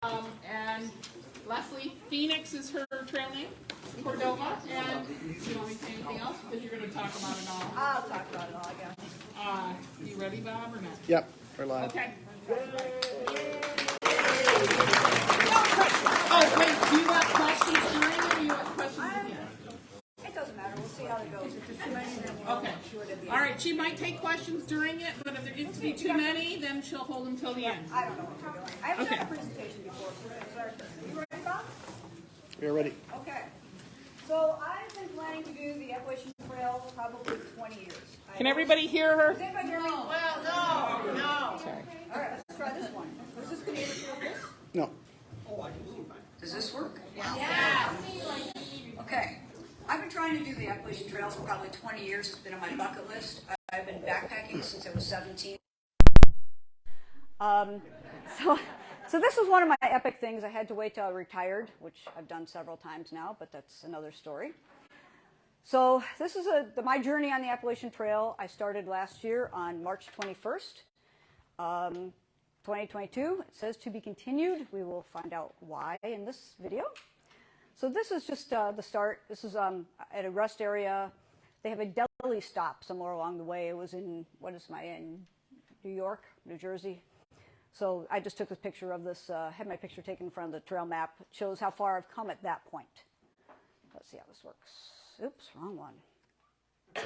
And Leslie, Phoenix is her trail name, Cordova. And you want me to say anything else? Because you're going to talk about it all. I'll talk about it all, I guess. You ready, Bob, or not? Yep, we're live. Okay. Oh, wait, do you want questions during it, or do you want questions at the end? It doesn't matter. We'll see how it goes. If there's too many, then we'll Okay. do it at the All end. right, she might take questions during it, but if there gets to be too many, then she'll hold them till the end. I don't know what we're doing. I haven't Okay. done a presentation before, so we're going to start this. You ready, Bob? We're ready. Okay. So I've been planning to do the Appalachian Trail for probably 20 years. Can everybody hear her? Does anybody hear me? Well, no. Sorry. All right, let's try this one. Is this going to interfere with this? No. Does this work? Yeah. Okay. I've been trying to do the Appalachian Trails for probably 20 years. It's been on my bucket list. I've been backpacking since I was 17. So this was one of my epic things. I had to wait till I retired, which I've done several times now, but that's another story. So this is my journey on the Appalachian Trail. I started last year on March 21st, 2022. It says to be continued. We will find out why in this video. So this is just the start. This is at a rest area. They have a deli stop somewhere along the way. It was in, in New York, New Jersey. So I just took this picture of this, had my picture taken in front of the trail map. It shows how far I've come at that point. Let's see how this works. Oops, wrong one. Oh,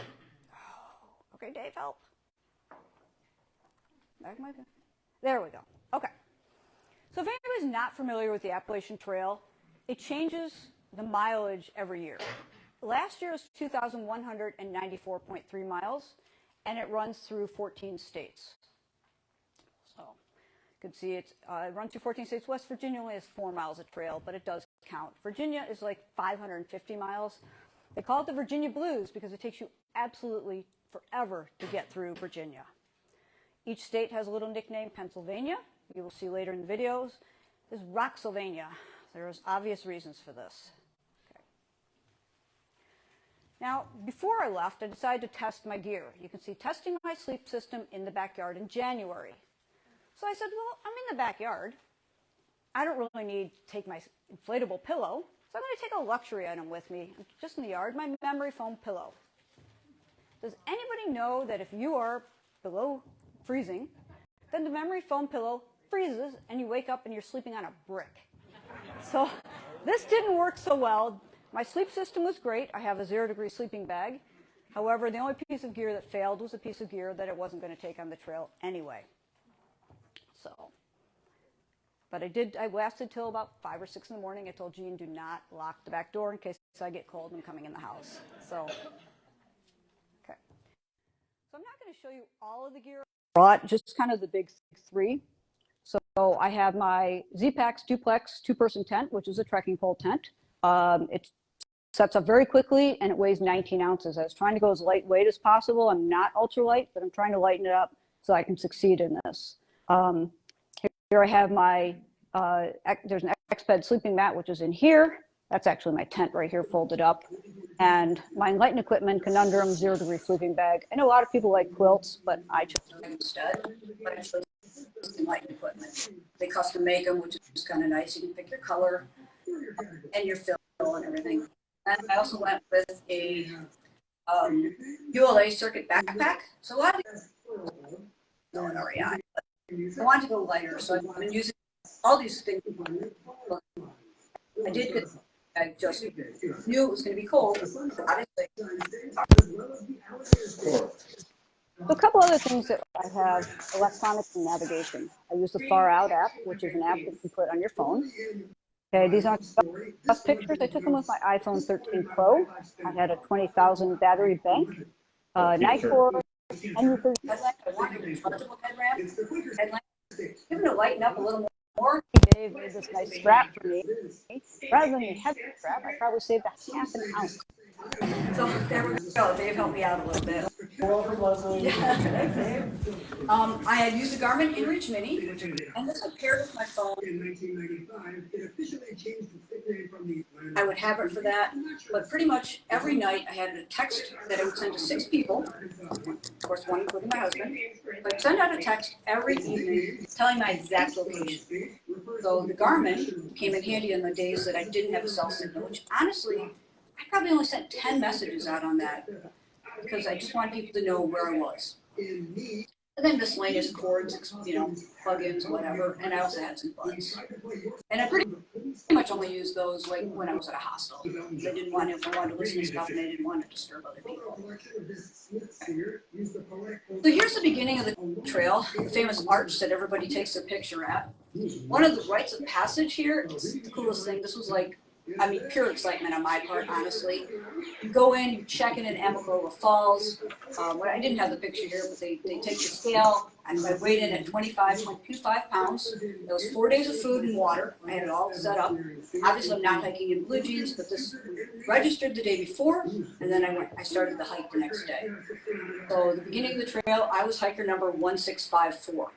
okay, Dave, help. There we go. Okay. So if anybody's not familiar with the Appalachian Trail, it changes the mileage every year. Last year was 2,194.3 miles, and it runs through 14 states. So you can see it runs through 14 states. West Virginia only has 4 miles of trail, but it does count. Virginia is like 550 miles. They call it the Virginia Blues because it takes you absolutely forever to get through Virginia. Each state has a little nickname. Pennsylvania, you will see later in the videos, is Rocksylvania. There's obvious reasons for this. Okay. Now, before I left, I decided to test my gear. You can see testing my sleep system in the backyard in January. So I said, well, I'm in the backyard. I don't really need to take my inflatable pillow, so I'm going to take a luxury item with me, just in the yard, my memory foam pillow. Does anybody know that if you are below freezing, then the memory foam pillow freezes and you wake up and you're sleeping on a brick? So this didn't work so well. My sleep system was great. I have a 0-degree sleeping bag. However, the only piece of gear that failed was a piece of gear that it wasn't going to take on the trail anyway. But I lasted till about 5 or 6 in the morning. I told Jean, do not lock the back door in case I get cold when coming in the house. So, okay. So I'm not going to show you all of the gear I brought, just kind of the big 3. So I have my Z-Pax Duplex 2-person tent, which is a trekking pole tent. It sets up very quickly, and it weighs 19 ounces. I was trying to go as lightweight as possible. I'm not ultralight, but I'm trying to lighten it up so I can succeed in this. Here I have my, there's an X-Bed sleeping mat, which is in here. That's actually my tent right here folded up. And my Enlighten Equipment Conundrum 0-degree sleeping bag. I know a lot of people like quilts, but I chose them instead. But I chose Enlighten Equipment. They custom make them, which is kind of nice. You can pick your color and your fill and everything. And I also went with a ULA circuit backpack. So a lot of people know it already. I wanted to go lighter, so I've been using all these things. I did because I just knew it was going to be cold, obviously. A couple other things that I have: electronics and navigation. I use the Far Out app, which is an app that you can put on your phone. Okay, these aren't just pictures. I took them with my iPhone 13 Pro. I had a 20,000 battery bank, Nikkor. And headlamp, I wanted a rechargeable headlamp. Even to lighten up a little more, Dave made this nice strap for me. Rather than a heavy strap, I probably saved a half an ounce. So there we go. Dave helped me out a little bit. Welcome, Leslie. I had used a Garmin InReach Mini, and this was paired with my phone. In 1995, it officially changed its nickname from the I would have it for that, but pretty much every night I had a text that I would send to 6 people, of course, one including my husband. But I'd send out a text every evening telling my exact location. So the Garmin came in handy in the days that I didn't have a cell signal, which honestly, I probably only sent 10 messages out on that because I just wanted people to know where I was. And then miscellaneous cords, you know, plugins, whatever, and I also had some buds. And I pretty much only used those like when I was at a hostel. I didn't want to, if I wanted to listen to stuff and I didn't want to disturb other people. So here's the beginning of the trail, the famous arch that everybody takes their picture at. One of the rites of passage here, it's the coolest thing. This was like, I mean, pure excitement on my part, honestly. You go in, you check in Cordova Falls. I didn't have the picture here, but they take the scale. I weighed in at 25.25 pounds. It was 4 days of food and water. I had it all set up. Obviously, I'm not hiking in blue jeans, but this registered the day before, and then I started the hike the next day. So the beginning of the trail, I was hiker number 1654.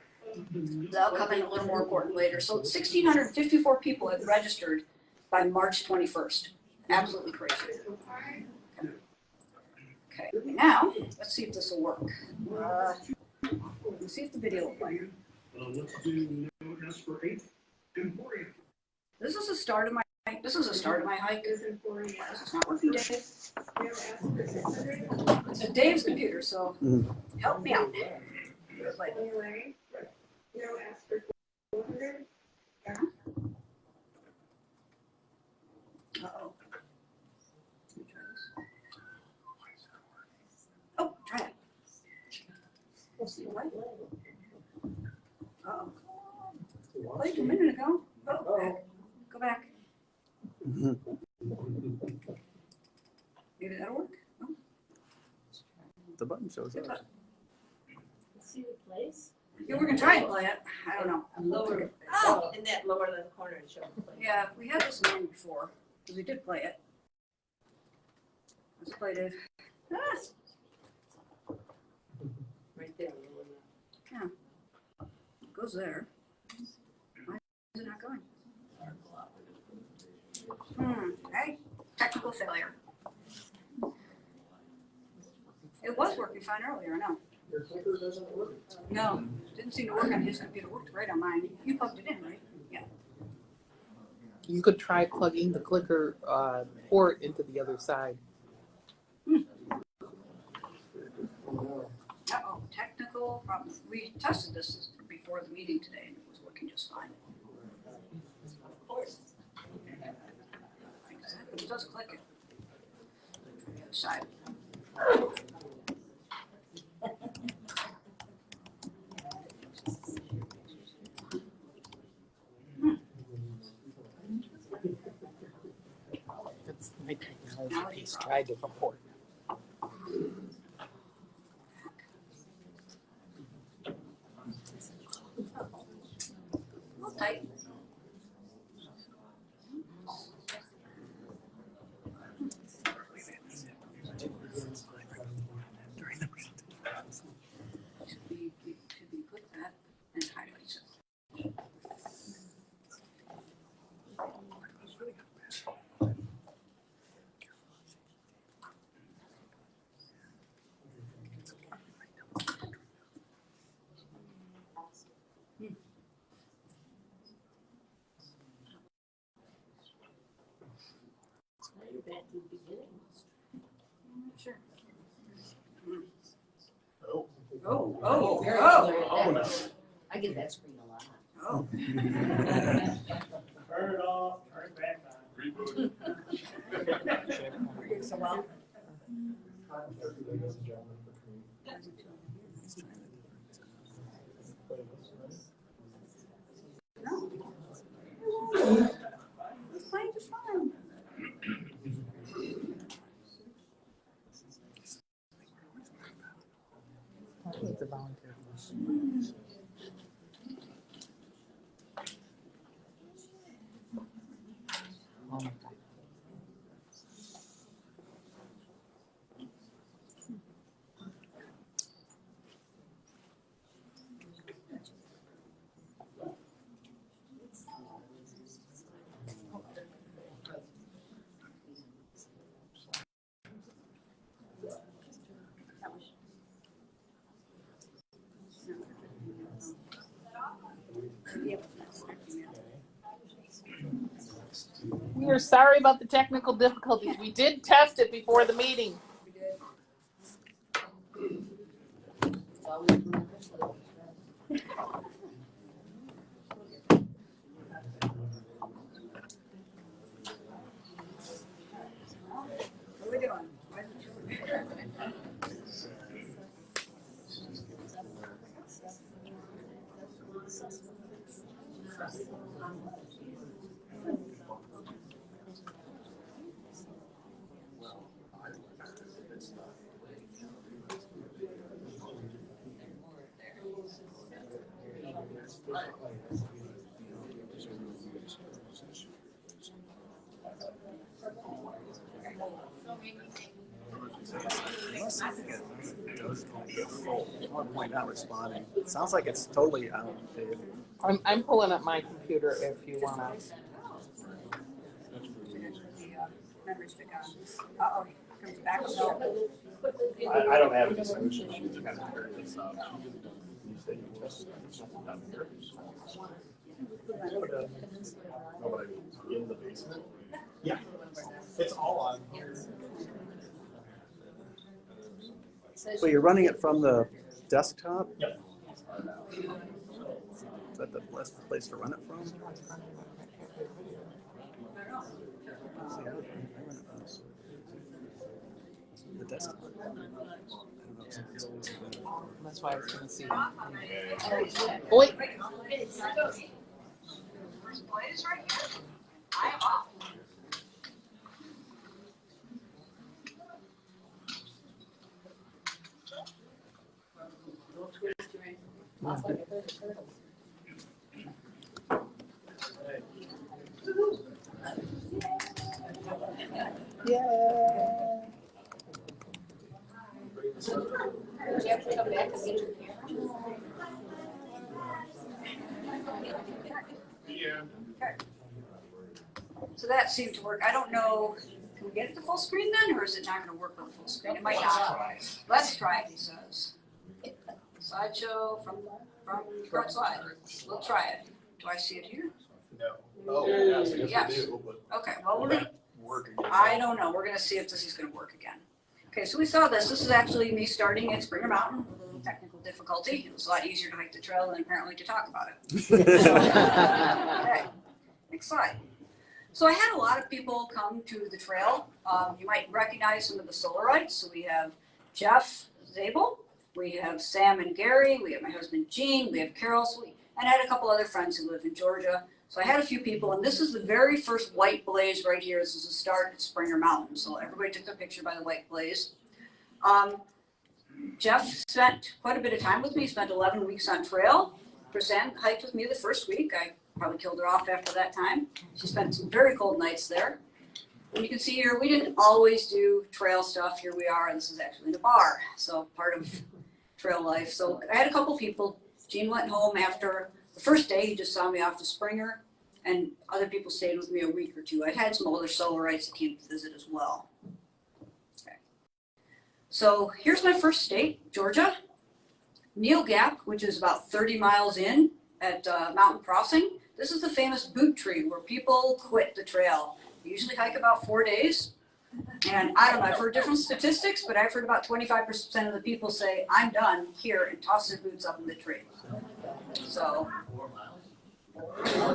That'll come in a little more important later. So 1,654 people had registered by March 21st. Absolutely crazy. Okay, now let's see if this will work. Let's see if the video will play. This is the start of my hike. This is the start of my hike. This is not working, Dave. It's a Dave's computer, so help me out. Like, uh-oh. Oh, try it. What? Uh-oh. Played a minute ago. Oh, go back. Maybe that'll work? No? The button shows up. See the place? Yeah, we're gonna try and play it. I don't know. Lower, Oh! in that lower left corner and show the place. Yeah, we had this one before, because we did play it. Let's play, Dave. Ah, Right there. Lower left. yeah. It goes there. Why is it not going? Okay. Technical failure. It was working fine earlier, no? Your clicker doesn't work. No, didn't seem to work on his computer. Worked great on mine. You plugged it in, right? Yeah. You could try plugging the clicker port into the other side. Uh-oh, technical problem. We tested this before the meeting today, and it was working just fine. Of course. Exactly. It does click it. The other side. That's my technology piece. Try a different port. Hold tight. Should be click that and highlight it. Now you're back to the beginning. Sure. Oh. Oh, Very oh, blurry. Oh, no. I get that screen a lot. oh. Turn it off, turn it back on. We're doing so well. No. It's playing just fine. I think it's a volunteer. Oh my God. We are sorry about the technical difficulties. We did test it before the meeting. It's always been official. What are we doing? Not responding. It sounds like it's totally out. I'm pulling up my computer if you wanna. Memory stick on. Uh-oh, comes back up. No. I don't have any solution. She's kind of figured this out. You say you tested something down here. No, but I mean, in the basement? Yeah. It's all on here. So you're running it from the desktop? Yep. Is that the best place to run it from? The desktop. That's why I was gonna see. Oh, wait. Yeah. Did you have to come back and get your camera? So that seemed to work. I don't know, can we get it to full screen then, or is it not gonna work with full screen? It might not. Let's try it, he says. Slideshow from front slide. We'll try it. Do I see it here? No. Oh, yes, I guess Yes. we do, but Okay, well, we're gonna, work again. I don't know. We're gonna see if this is gonna work again. Okay, so we saw this. This is actually me starting at Springer Mountain with a little technical difficulty. It was a lot easier to hike the trail than apparently to talk about it. Okay, next slide. So I had a lot of people come to the trail. You might recognize some of the Solarites. So we have Jeff Zabel, we have Sam and Gary, we have my husband Gene, we have Carol, and I had a couple other friends who live in Georgia. So I had a few people, and this is the very first white blaze right here. This is the start at Springer Mountain. So everybody took their picture by the white blaze. Jeff spent quite a bit of time with me. He spent 11 weeks on trail. Chrisanne hiked with me the first week. I probably killed her off after that time. She spent some very cold nights there. And you can see here, we didn't always do trail stuff. Here we are, and this is actually in a bar. So part of trail life. So I had a couple people. Gene went home after the first day. He just saw me off to Springer, and other people stayed with me a week or two. I had some older Solarites that came to visit as well. Okay. So here's my first state, Georgia. Neal Gap, which is about 30 miles in at Mountain Crossing. This is the famous boot tree where people quit the trail. They usually hike about 4 days. And I don't know, I've heard different statistics, but I've heard about 25% of the people say, I'm done here, and toss their boots up in the tree. So,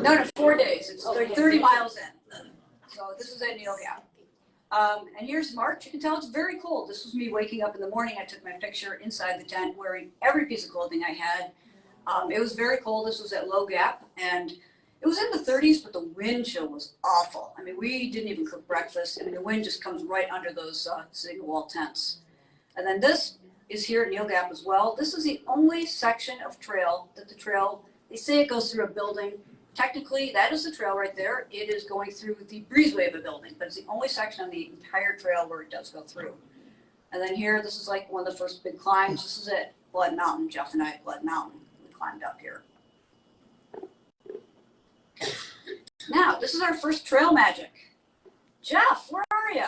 no, 4 days. It's 30 miles in. So this is at Neal Gap. And here's March. You can tell it's very cold. This was me waking up in the morning. I took my picture inside the tent wearing every piece of clothing I had. It was very cold. This was at Low Gap, and it was in the 30s, but the wind chill was awful. I mean, we didn't even cook breakfast. I mean, the wind just comes right under those single wall tents. And then this is here at Neal Gap as well. This is the only section of trail that the trail, they say it goes through a building. Technically, that is the trail right there. It is going through the breezeway of a building, but it's the only section on the entire trail where it does go through. And then here, this is like one of the first big climbs. This is at Blood Mountain. Jeff and I at Blood Mountain. We climbed up here. Okay. Now, this is our first trail magic. Jeff, where are you?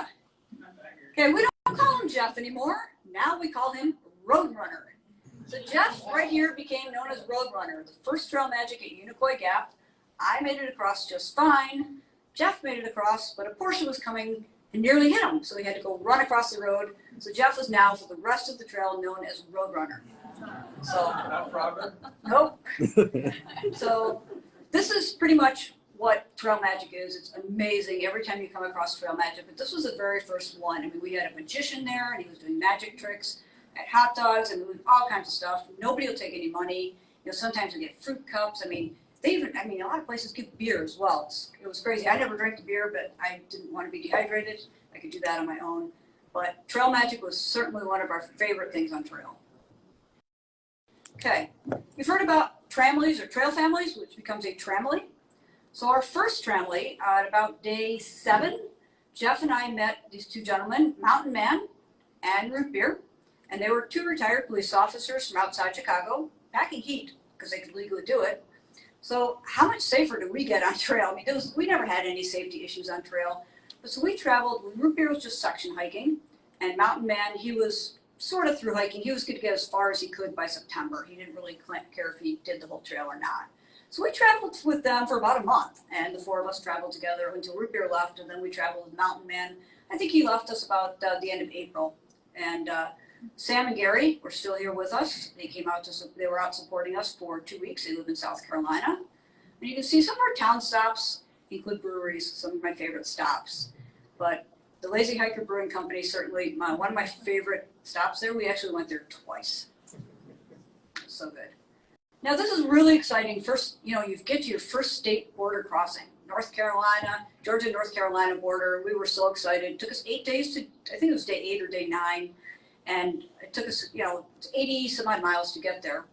Okay, we don't call him Jeff anymore. Now we call him Roadrunner. So Jeff right here became known as Roadrunner, the first trail magic at Unicoi Gap. I made it across just fine. Jeff made it across, but a Porsche was coming and nearly hit him, so he had to go run across the road. So Jeff is now, for the rest of the trail, known as Roadrunner. So, Not proud. nope. So this is pretty much what trail magic is. It's amazing every time you come across trail magic, but this was the very first one. I mean, we had a magician there, and he was doing magic tricks at hot dogs and all kinds of stuff. Nobody will take any money. You know, sometimes we get fruit cups. I mean, a lot of places give beer as well. It was crazy. I never drank the beer, but I didn't want to be dehydrated. I could do that on my own. But trail magic was certainly one of our favorite things on trail. Okay, you've heard about tramlies or trail families, which becomes a tramily. So our first tramily, at about day 7, Jeff and I met these two gentlemen, Mountain Man and Root Beer, and they were 2 retired police officers from outside Chicago, packing heat because they could legally do it. So how much safer do we get on trail? I mean, we never had any safety issues on trail. But so we traveled, Root Beer was just section hiking, and Mountain Man, he was sort of through hiking. He was going to get as far as he could by September. He didn't really care if he did the whole trail or not. So we traveled with them for about a month, and the 4 of us traveled together until Root Beer left, and then we traveled with Mountain Man. I think he left us about the end of April. And Sam and Gary were still here with us. They were out supporting us for 2 weeks. They live in South Carolina. And you can see some of our town stops include breweries, some of my favorite stops. But the Lazy Hiker Brewing Company, certainly one of my favorite stops there. We actually went there twice. So good. Now this is really exciting. First, you get to your first state border crossing. North Carolina, Georgia-North Carolina border. We were so excited. It took us 8 days I think it was day 8 or day 9. And it took us, 80 some odd miles to get there.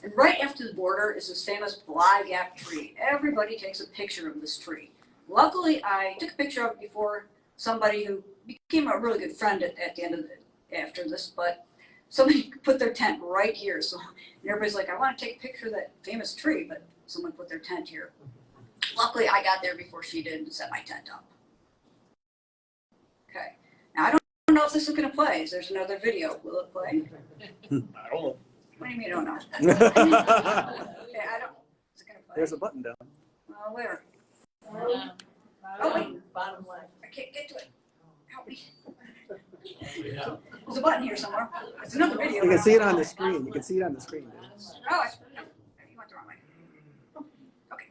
And right after the border is this famous Bly Gap tree. Everybody takes a picture of this tree. Luckily, I took a picture of it before somebody who became a really good friend at the end of after this, but somebody put their tent right here. So and everybody's like, I want to take a picture of that famous tree, but someone put their tent here. Luckily, I got there before she did and set my tent up. Okay. Now, I don't know if this is going to play. There's another video. Will it play? I don't know. What do you mean you don't know? Okay, I don't. Is it going to play? There's a button down. Where? Yeah. Oh, wait. Bottom left. I can't get to it. Help me. There's a button here somewhere. It's another video. You can see it on the screen. You can see it on the screen. Oh, you went the wrong way. Okay.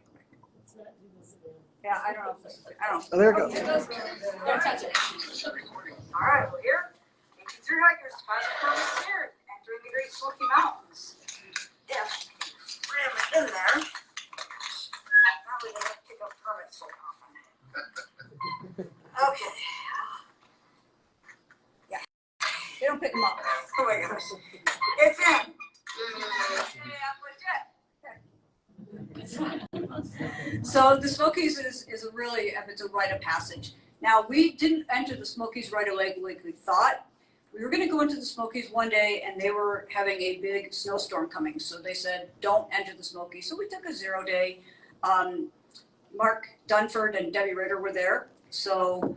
Yeah, I don't know if this is. I don't know. Oh, there it goes. Don't touch it. All right, we're here. 83 hikers deposit permits here entering the Great Smoky Mountains. If ram it in there, probably doesn't pick up permits so often. Okay. Yeah. They don't pick them up. Oh my gosh. It's in. So the Smokies is a really, it's a rite of passage. Now, we didn't enter the Smokies right away like we thought. We were going to go into the Smokies one day, and they were having a big snowstorm coming. So they said, don't enter the Smokies. So we took a 0 day. Mark Dunford and Debbie Ritter were there. So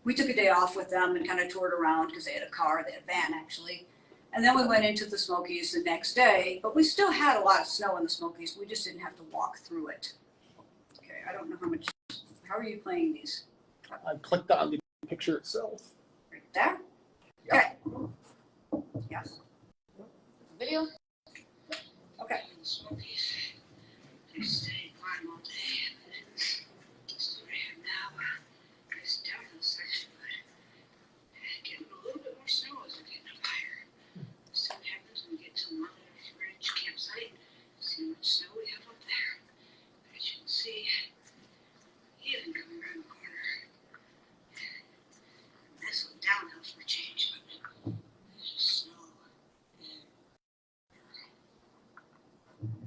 we took a day off with them and kind of toured around because they had a car, they had a van actually. And then we went into the Smokies the next day, but we still had a lot of snow in the Smokies. We just didn't have to walk through it. Okay, I don't know how are you playing these? I clicked on the picture itself. Right there? Yep. Okay. Yes. Video? Okay.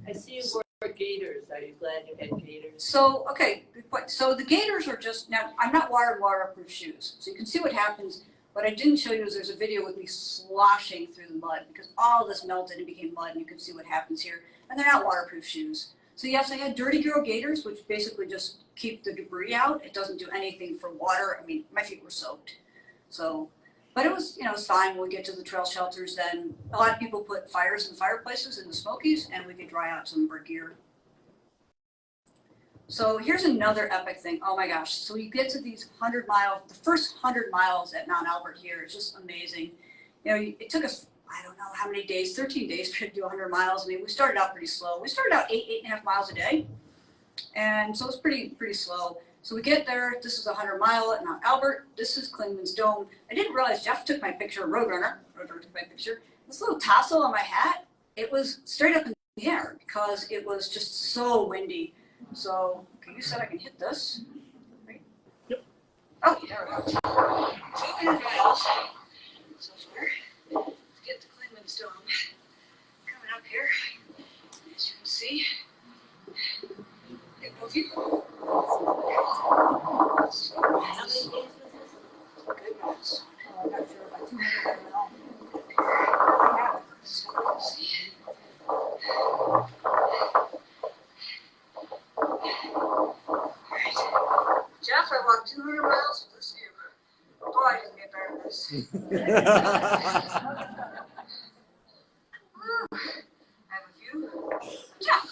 I see you wore gaiters. Are you glad you had gaiters? So, okay, good point. So the gaiters are just, now I'm not wired waterproof shoes. So you can see what happens. What I didn't show you is there's a video with me sloshing through the mud because all this melted and became mud, and you can see what happens here. And they're not waterproof shoes. So yes, I had Dirty Girl gaiters, which basically just keep the debris out. It doesn't do anything for water. I mean, my feet were soaked. So, but it was, it was fine. When we get to the trail shelters, then a lot of people put fires in the fireplaces in the Smokies, and we could dry out some of our gear. So here's another epic thing. Oh my gosh. So you get to these 100 miles, the first 100 miles at Mount Albert here. It's just amazing. You know, it took us, I don't know how many days, 13 days to do 100 miles. I mean, we started out pretty slow. We started out 8.5 miles a day. And so it's pretty slow. So we get there. This is a 100-mile at Mount Albert. This is Clingman's Dome. I didn't realize Jeff took my picture, Roadrunner took my picture. This little tassel on my hat, it was straight up in the air because it was just so windy. So, okay, you said I can hit this, right? Yep. Oh, there we go. 200 miles. So let's get to Clingman's Dome. Coming up here, as you can see. Goodness. I'm not sure if I 200 I don't know. Yeah. So let's see. Alright. Jeff, I walked 200 miles with this view. Boy, I didn't get better than this. I have a view. Jeff!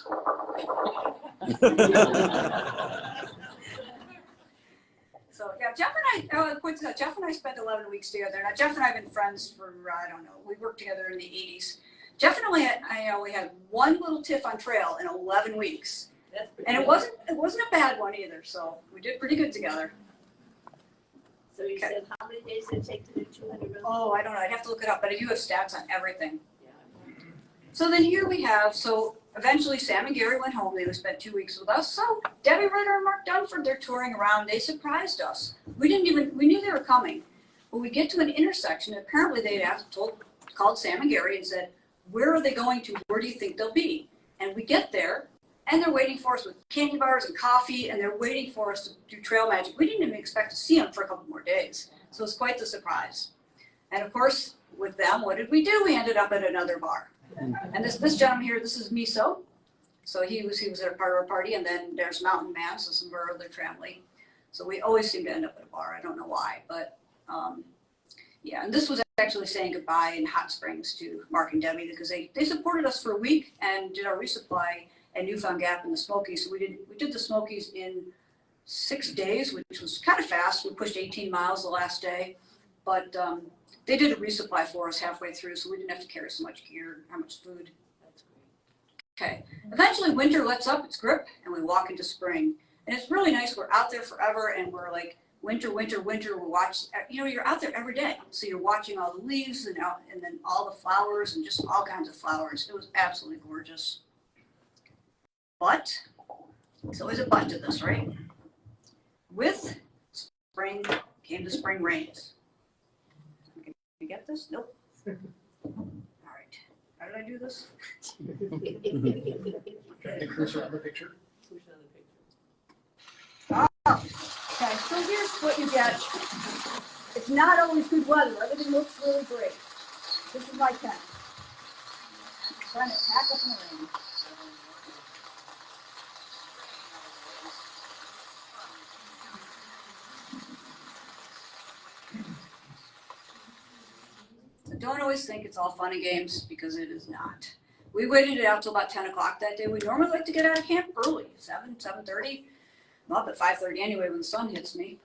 So yeah, Jeff and I spent 11 weeks together. Now Jeff and I have been friends for, I don't know, we worked together in the 80s. Jeff and I only had one little tiff on trail in 11 weeks. And it wasn't a bad one either, so we did pretty good together. So you said how many days did it take to do 200 miles? Oh, I don't know, I'd have to look it up, but I do have stats on everything. Yeah. So then here we have, so eventually Sam and Gary went home. They spent 2 weeks with us. So Debbie Ritter and Mark Dunford, they're touring around. They surprised us. We knew they were coming. But we get to an intersection. And apparently they called Sam and Gary and said, where are they going to? Where do you think they'll be? And we get there and they're waiting for us with candy bars and coffee, and they're waiting for us to do trail magic. We didn't even expect to see them for a couple more days. So it's quite the surprise. And of course, with them, what did we do? We ended up at another bar. And this gentleman here, this is Miso. So he was at a part of our party, and then there's Mountain Man, so some of our other family. So we always seem to end up at a bar. I don't know why, but yeah. And this was actually saying goodbye in Hot Springs to Mark and Debbie because they supported us for a week and did our resupply at Newfound Gap in the Smokies. So we did the Smokies in 6 days, which was kind of fast. We pushed 18 miles the last day, but they did a resupply for us halfway through, so we didn't have to carry so much gear, how much food. Okay. Eventually, winter lets up its grip, and we walk into spring. And it's really nice. We're out there forever, and we're like, winter. We're watching, you're out there every day. So you're watching all the leaves and then all the flowers and just all kinds of flowers. It was absolutely gorgeous. But, there's always a but to this, right? With spring came the spring rains. Can you get this? Nope. All right. How did I do this? The cursor on the picture. Okay, so here's what you get. It's not always good weather. Everything looks really great. This is my tent. I'm trying to pack up in the rain. So don't always think it's all fun and games because it is not. We waited it out till about 10 o'clock that day. We normally like to get out of camp early, 7:30. I'm up at 5:30 anyway when the sun hits me.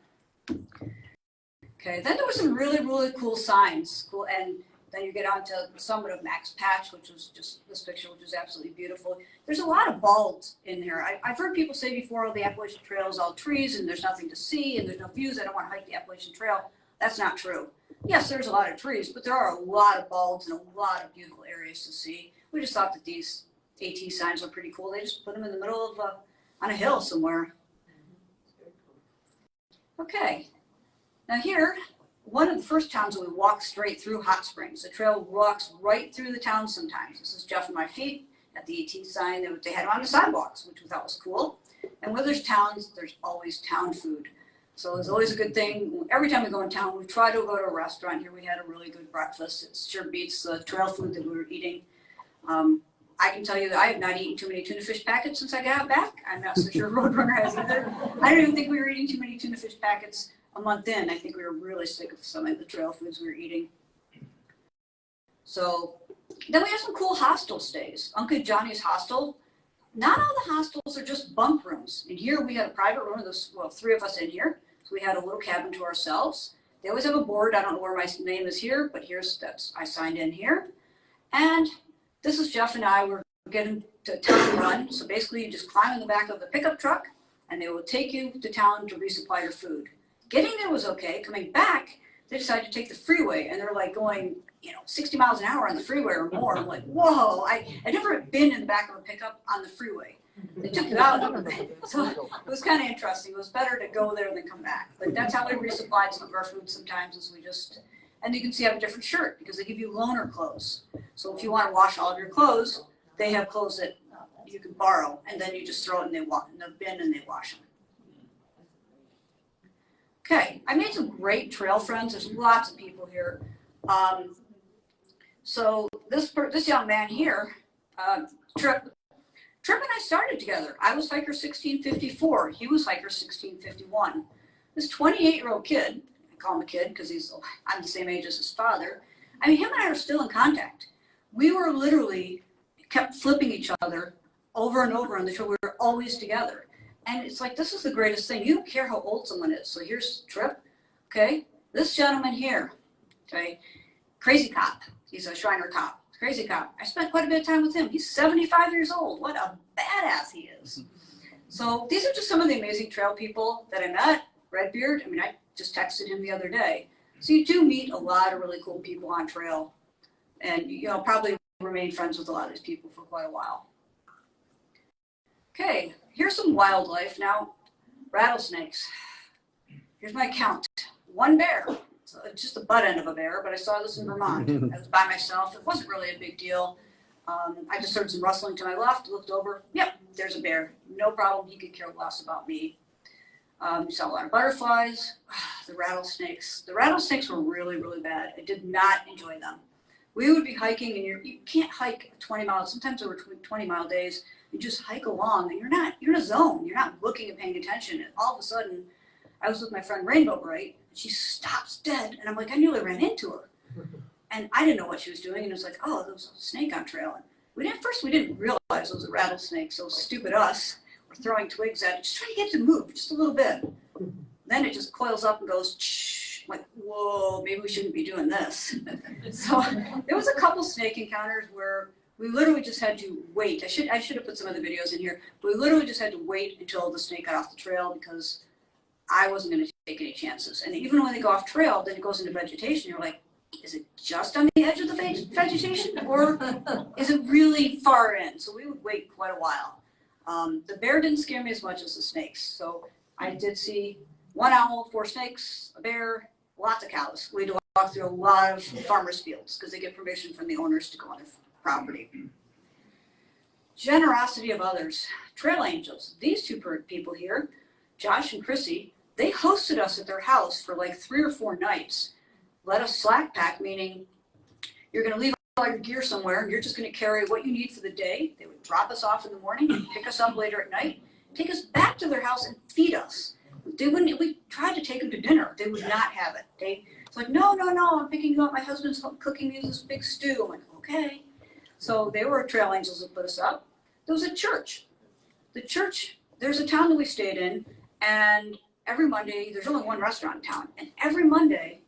Okay, then there were some really, really cool signs. Cool, and then you get onto the summit of Max Patch, which was just this picture, which is absolutely beautiful. There's a lot of balds in here. I've heard people say before, oh, the Appalachian Trail is all trees and there's nothing to see and there's no views. I don't want to hike the Appalachian Trail. That's not true. Yes, there's a lot of trees, but there are a lot of balds and a lot of beautiful areas to see. We just thought that these AT signs were pretty cool. They just put them in the middle of on a hill somewhere. Okay, now here, one of the first towns that we walked straight through Hot Springs. The trail walks right through the town sometimes. This is Jeff and my feet at the AT sign that they had on the sidewalks, which we thought was cool. And where there's towns, there's always town food. So it's always a good thing. Every time we go in town, we try to go to a restaurant. Here we had a really good breakfast. It sure beats the trail food that we were eating. I can tell you that I have not eaten too many tuna fish packets since I got back. I'm not so sure Roadrunner has either. I don't even think we were eating too many tuna fish packets a month in. I think we were really sick of some of the trail foods we were eating. So then we have some cool hostel stays. Uncle Johnny's Hostel. not all the hostels are just bunk rooms. And here we had a private room. There's, well, 3 of us in here. So we had a little cabin to ourselves. They always have a board. I don't know where my name is here, but I signed in here. And this is Jeff and I. We're getting to town run. So basically you just climb in the back of the pickup truck and they will take you to town to resupply your food. Getting there was okay. Coming back, they decided to take the freeway and they're like going, 60 miles an hour on the freeway or more. I'm like, whoa, I'd never been in the back of a pickup on the freeway. They took you out. So it was kind of interesting. It was better to go there than come back. But that's how we resupplied some of our food sometimes is and you can see I have a different shirt because they give you loaner clothes. So if you want to wash all of your clothes, they have clothes that you can borrow and then you just throw it in the bin and they wash them. Okay, I made some great trail friends. There's lots of people here. So this young man here, Trip and I started together. I was hiker 1654. He was hiker 1651. This 28-year-old kid, I call him a kid because I'm the same age as his father. I mean, him and I are still in contact. We were literally kept flipping each other over and over on the trail. We were always together. And it's like, this is the greatest thing. You don't care how old someone is. So here's Trip, okay? This gentleman here, okay? Crazy cop. He's a Shriner cop. Crazy cop. I spent quite a bit of time with him. He's 75 years old. What a badass he is. So these are just some of the amazing trail people that I met. Redbeard, I mean, I just texted him the other day. So you do meet a lot of really cool people on trail. And, probably remain friends with a lot of these people for quite a while. Okay, here's some wildlife. Now, rattlesnakes. Here's my count. 1 bear. So it's just the butt end of a bear, but I saw this in Vermont. I was by myself. It wasn't really a big deal. I just heard some rustling to my left, looked over. Yep, there's a bear. No problem. He could care less about me. We saw a lot of butterflies. The rattlesnakes. The rattlesnakes were really, really bad. I did not enjoy them. We would be hiking, and you can't hike 20 miles. Sometimes over 20-mile days, you just hike along, and you're in a zone. You're not looking and paying attention. And all of a sudden, I was with my friend Rainbow Bright. She stops dead, and I'm like, I nearly ran into her. And I didn't know what she was doing, and it was like, oh, there was a snake on trail. And we didn't realize it was a rattlesnake, so stupid us. We're throwing twigs at it, just trying to get it to move just a little bit. Then it just coils up and goes, shh. I'm like, whoa, maybe we shouldn't be doing this. So there was a couple snake encounters where we literally just had to wait. I should have put some of the videos in here, but we literally just had to wait until the snake got off the trail because I wasn't going to take any chances. And even when they go off trail, then it goes into vegetation. You're like, is it just on the edge of the vegetation or is it really far in? So we would wait quite a while. The bear didn't scare me as much as the snakes. So I did see 1 owl, 4 snakes, a bear, lots of cows. We had to walk through a lot of farmers' fields because they get permission from the owners to go on their property. Generosity of others. Trail angels. These 2 people here, Josh and Chrissy, they hosted us at their house for like 3 or 4 nights. Let us slack pack, meaning you're going to leave all your gear somewhere and you're just going to carry what you need for the day. They would drop us off in the morning and pick us up later at night, take us back to their house and feed us. We tried to take them to dinner. They would not have it. It's like, no, I'm picking you up. My husband's cooking me this big stew. I'm like, okay. So they were trail angels that put us up. There was a church. The church, there's a town that we stayed in, and every Monday, there's only 1 restaurant in town, and every Monday,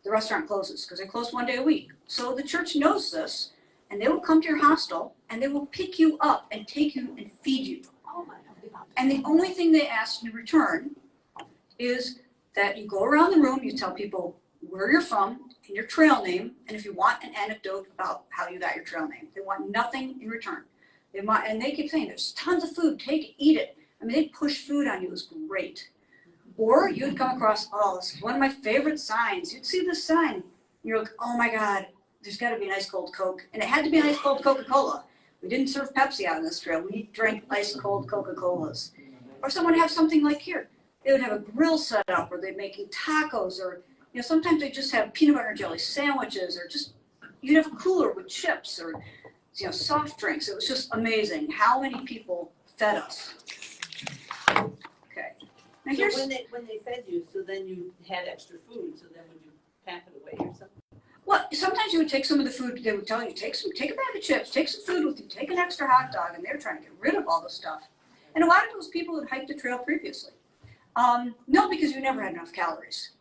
the restaurant closes because they close 1 day a week. So the church knows this, and they will come to your hostel, and they will pick you up and take you and feed you. And the only thing they ask in return is that you go around the room, you tell people where you're from and your trail name, and if you want an anecdote about how you got your trail name. They want nothing in return. And they keep saying, there's tons of food, take it, eat it. I mean, they'd push food on you, it was great. Or you'd come across, this is one of my favorite signs. You'd see this sign, and you're like, oh my God, there's gotta be an ice cold Coke. And it had to be an ice cold Coca-Cola. We didn't serve Pepsi out on this trail. We drank ice cold Coca-Colas. Or someone would have something like here. They would have a grill set up, or they'd making tacos, or sometimes they just have peanut butter and jelly sandwiches, or just you'd have a cooler with chips or soft drinks. It was just amazing how many people fed us. Okay. Now So when they fed you, so then you had extra food, so then would you pack it away or something? Well, sometimes you would take some of the food, they would tell you, take a bag of chips, take some food with you, take an extra hot dog, and they're trying to get rid of all the stuff. And a lot of those people had hiked the trail previously. No, because you never had enough calories.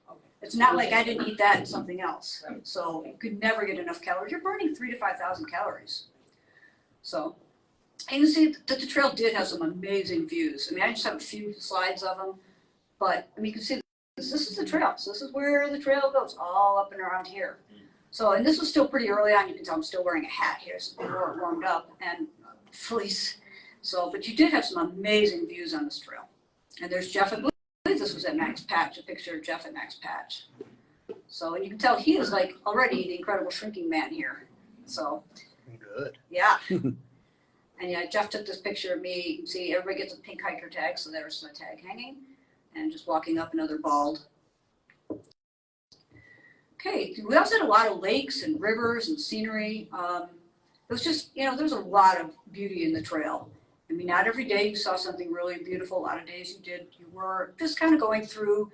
It's not like I didn't eat that and something else. So you could never get enough calories. You're burning 3,000 to 5,000 calories. So, and you see that the trail did have some amazing views. I mean, I just have a few slides of them, but I mean, you can see this is the trail. So this is where the trail goes, all up and around here. So, and this was still pretty early on. You can tell I'm still wearing a hat here, so people weren't warmed up, and fleece. So, but you did have some amazing views on this trail. And there's Jeff, I believe this was at Max Patch, a picture of Jeff at Max Patch. So, and you can tell he is like already the incredible shrinking man here. So, Good. yeah. And yeah, Jeff took this picture of me. You can see everybody gets a pink hiker tag, so there's my tag hanging. And just walking up another bald. Okay, we also had a lot of lakes and rivers and scenery. It was just, you know, there's a lot of beauty in the trail. I mean, not every day you saw something really beautiful. A lot of days you were just kind of going through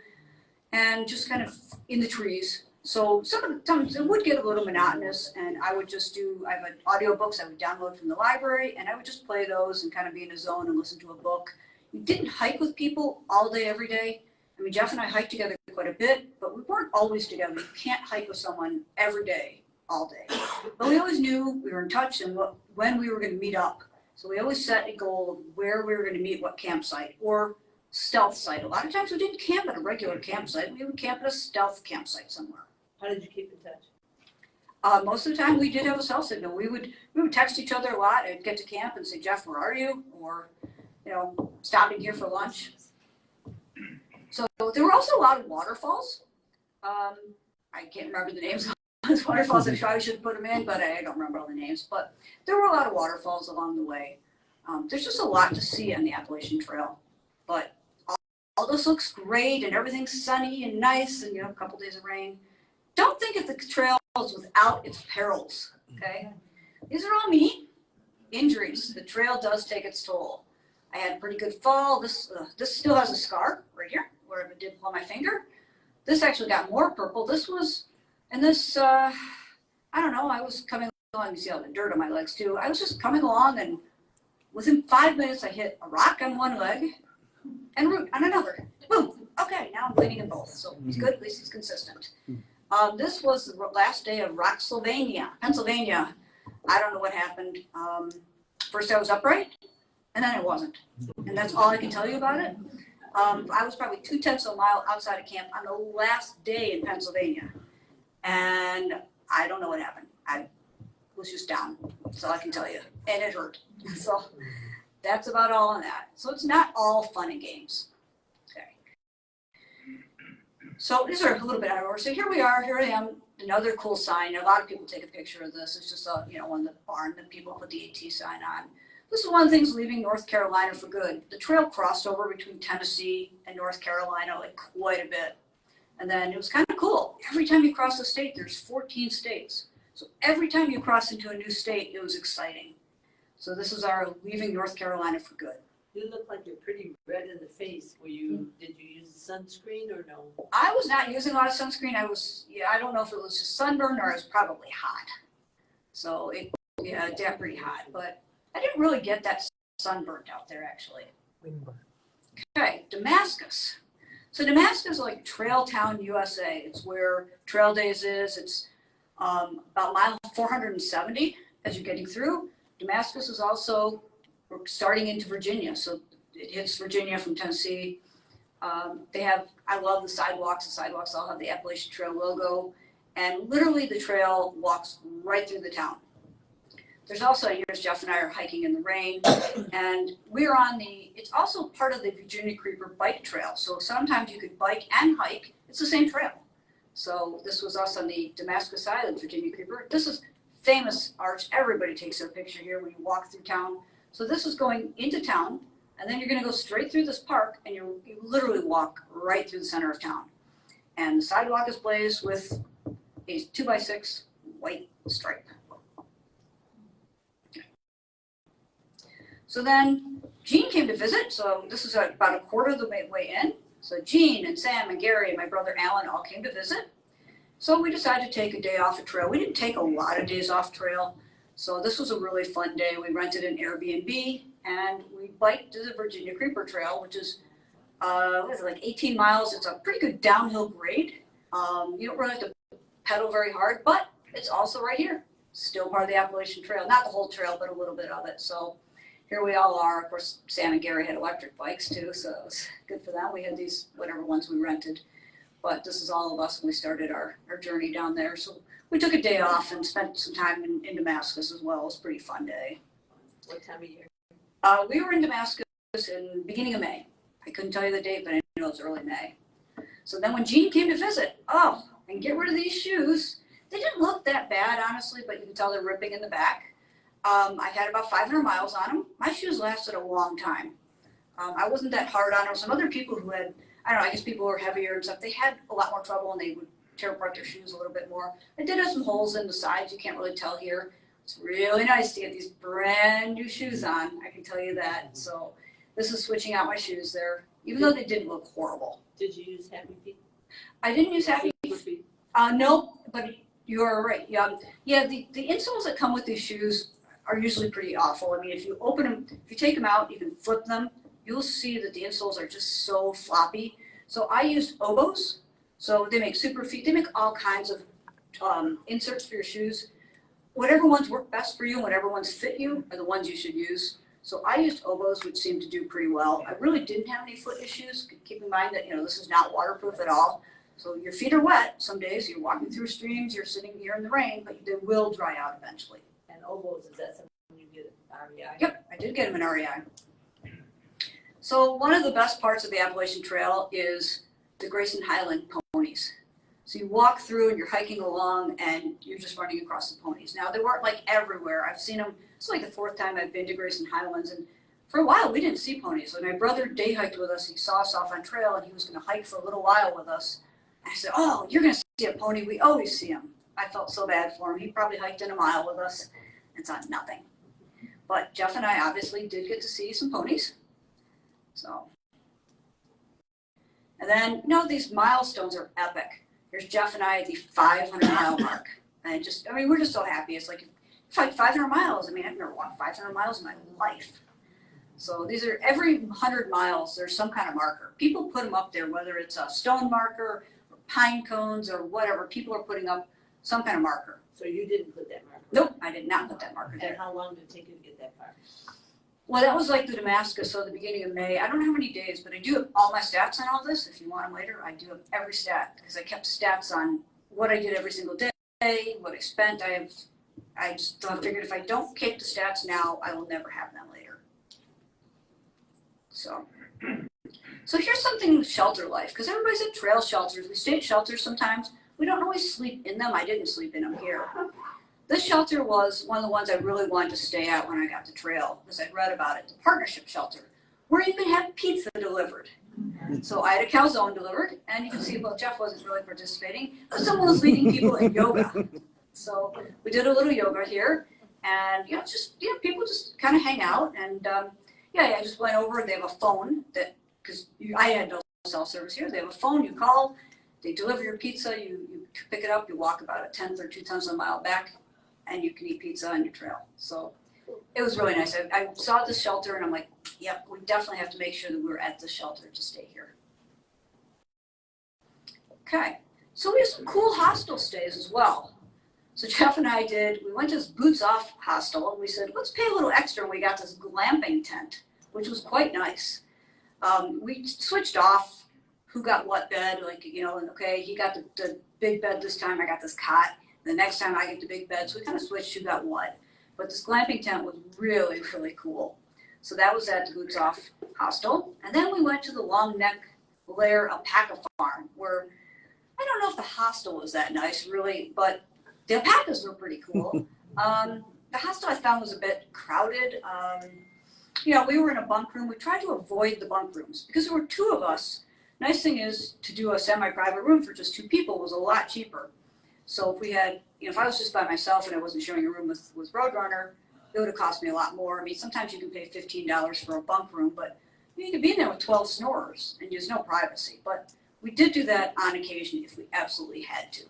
and just kind of in the trees. So some of the times it would get a little monotonous, and I would just I have audiobooks I would download from the library, and I would just play those and kind of be in a zone and listen to a book. You didn't hike with people all day, every day. I mean, Jeff and I hiked together quite a bit, but we weren't always together. You can't hike with someone every day, all day. But we always knew we were in touch and when we were going to meet up. So we always set a goal of where we were going to meet, what campsite or stealth site. A lot of times we didn't camp at a regular campsite. We would camp at a stealth campsite somewhere. How did you keep in touch? Most of the time we did have a cell signal. We would text each other a lot. I'd get to camp and say, Jeff, where are you? Or, you know, stopping here for lunch. So there were also a lot of waterfalls. I can't remember the names of those waterfalls. I probably should put them in, but I don't remember all the names. But there were a lot of waterfalls along the way. There's just a lot to see on the Appalachian Trail. But all this looks great and everything's sunny and nice and, you know, a couple days of rain. Don't think of the trail without its perils, okay? These are all me. Injuries. The trail does take its toll. I had a pretty good fall. This still has a scar right here where I did pull my finger. This actually got more purple. This was, and this, I don't know, I was coming along, you see all the dirt on my legs too. I was just coming along, and within 5 minutes I hit a rock on one leg and root on another. Boom. Okay, now I'm bleeding in both. So it's good, at least it's consistent. This was the last day of Pennsylvania. I don't know what happened. First I was upright, and then I wasn't. And that's all I can tell you about it. I was probably 2/10 of a mile outside of camp on the last day in Pennsylvania. And I don't know what happened. I was just down. That's all I can tell you. And it hurt. So that's about all on that. So it's not all fun and games. Okay. So these are a little bit out of order. So here we are. Here I am. Another cool sign. A lot of people take a picture of this. It's just a, you know, one of the barn that people put the AT sign on. This is one of the things leaving North Carolina for good. The trail crossed over between Tennessee and North Carolina like quite a bit. And then it was kind of cool. Every time you cross the state, there's 14 states. So every time you cross into a new state, it was exciting. So this is our leaving North Carolina for good. You look like you're pretty red in the face. Did you use sunscreen or no? I was not using a lot of sunscreen. I don't know if it was just sunburn or it was probably hot. So it got pretty hot, but I didn't really get that sunburnt out there actually. Okay, Damascus. So Damascus is like Trail Town, USA. It's where Trail Days is. It's about mile 470 as you're getting through. Damascus is also starting into Virginia. So it hits Virginia from Tennessee. I love the sidewalks. The sidewalks all have the Appalachian Trail logo. And literally the trail walks right through the town. There's also, here's Jeff and I are hiking in the rain, and we're on it's also part of the Virginia Creeper bike trail. So sometimes you could bike and hike. It's the same trail. So this was us on the Damascus side of the Virginia Creeper. This is famous arch. Everybody takes their picture here when you walk through town. So this is going into town, and then you're going to go straight through this park, and you literally walk right through the center of town. And the sidewalk is blazed with a 2x6 white stripe. So then Gene came to visit. So this is about a quarter of the way in. So Gene and Sam and Gary and my brother Alan all came to visit. So we decided to take a day off a trail. We didn't take a lot of days off trail. So this was a really fun day. We rented an Airbnb and we biked to the Virginia Creeper Trail, which is, what is it, like 18 miles. It's a pretty good downhill grade. You don't really have to pedal very hard, but it's also right here. Still part of the Appalachian Trail. Not the whole trail, but a little bit of it. So here we all are. Of course, Sam and Gary had electric bikes too, so it was good for them. We had these, whatever ones we rented. But this is all of us when we started our journey down there. So we took a day off and spent some time in Damascus as well. It was a pretty fun day. What time of year? We were in Damascus in the beginning of May. I couldn't tell you the date, but I know it was early May. So then when Jean came to visit, and get rid of these shoes. They didn't look that bad, honestly, but you can tell they're ripping in the back. I had about 500 miles on them. My shoes lasted a long time. I wasn't that hard on them. Some other people who had, I don't know, I guess people who were heavier and stuff, they had a lot more trouble and they would tear apart their shoes a little bit more. They did have some holes in the sides. You can't really tell here. It's really nice to get these brand new shoes on. I can tell you that. So this is switching out my shoes there, even though they didn't look horrible. Did you use Happy Feet? I didn't use Happy Feet? No, but you're right. Yeah, the insoles that come with these shoes are usually pretty awful. I mean, if you open them, if you take them out, you can flip them. You'll see that the insoles are just so floppy. So I used Obos. So they make super feet. They make all kinds of inserts for your shoes. Whatever ones work best for you and whatever ones fit you are the ones you should use. So I used Obos, which seemed to do pretty well. I really didn't have any foot issues. Keep in mind that, this is not waterproof at all. So your feet are wet some days. You're walking through streams. You're sitting here in the rain, but they will dry out eventually. And Obos, is that something you get at REI? Yep, I did get them in REI. So one of the best parts of the Appalachian Trail is the Grayson Highland ponies. So you walk through and you're hiking along and you're just running across the ponies. Now they weren't like everywhere. I've seen them. It's like the 4th time I've been to Grayson Highlands, and for a while we didn't see ponies. When my brother day hiked with us, he saw us off on trail and he was going to hike for a little while with us. I said, "Oh, you're going to see a pony. We always see them." I felt so bad for him. He probably hiked in a mile with us and saw nothing. But Jeff and I obviously did get to see some ponies. So, and then, these milestones are epic. Here's Jeff and I at the 500-mile mark. And we're just so happy. It's like, it's like 500 miles. I've never walked 500 miles in my life. So these are, every 100 miles, there's some kind of marker. People put them up there, whether it's a stone marker, or pine cones, or whatever. People are putting up some kind of marker. So you didn't put that marker? Nope, I did not put that marker there. And how long did it take you to get that far? Well, that was like the Damascus, so the beginning of May. I don't know how many days, but I do have all my stats on all this. If you want them later, I do have every stat because I kept stats on what I did every single day, what I spent. I just figured if I don't keep the stats now, I will never have them later. So here's something shelter life, because everybody's at trail shelters. We stay at shelters sometimes. We don't always sleep in them. I didn't sleep in them here. This shelter was one of the ones I really wanted to stay at when I got to trail, because I'd read about it, the partnership shelter, where you can have pizza delivered. So I had a calzone delivered, and you can see, well, Jeff wasn't really participating, but someone was leading people in yoga. So we did a little yoga here, and people just kind of hang out, and I just went over, and they have a phone that, because I had no cell service here, they have a phone, you call, they deliver your pizza, you pick it up, you walk about 1/10 or 2/10 of a mile back, and you can eat pizza on your trail. So it was really nice. I saw this shelter and I'm like, yep, we definitely have to make sure that we're at the shelter to stay here. Okay, so we have some cool hostel stays as well. So Jeff and I we went to this Boots Off hostel and we said, let's pay a little extra, and we got this glamping tent, which was quite nice. We switched off who got what bed, and okay, he got the big bed this time, I got this cot. The next time I get the big bed, so we kind of switched who got what. But this glamping tent was really, really cool. So that was at the Boots Off hostel. And then we went to the Long Neck Lair Alpaca Farm, where I don't know if the hostel was that nice, really, but the alpacas were pretty cool. The hostel I found was a bit crowded. We were in a bunk room. We tried to avoid the bunk rooms because there were 2 of us. Nice thing is, to do a semi-private room for just 2 people was a lot cheaper. So if we had, if I was just by myself and I wasn't sharing a room with Roadrunner, it would have cost me a lot more. Sometimes you can pay $15 for a bunk room, but you could be in there with 12 snorers and there's no privacy. But we did do that on occasion if we absolutely had to.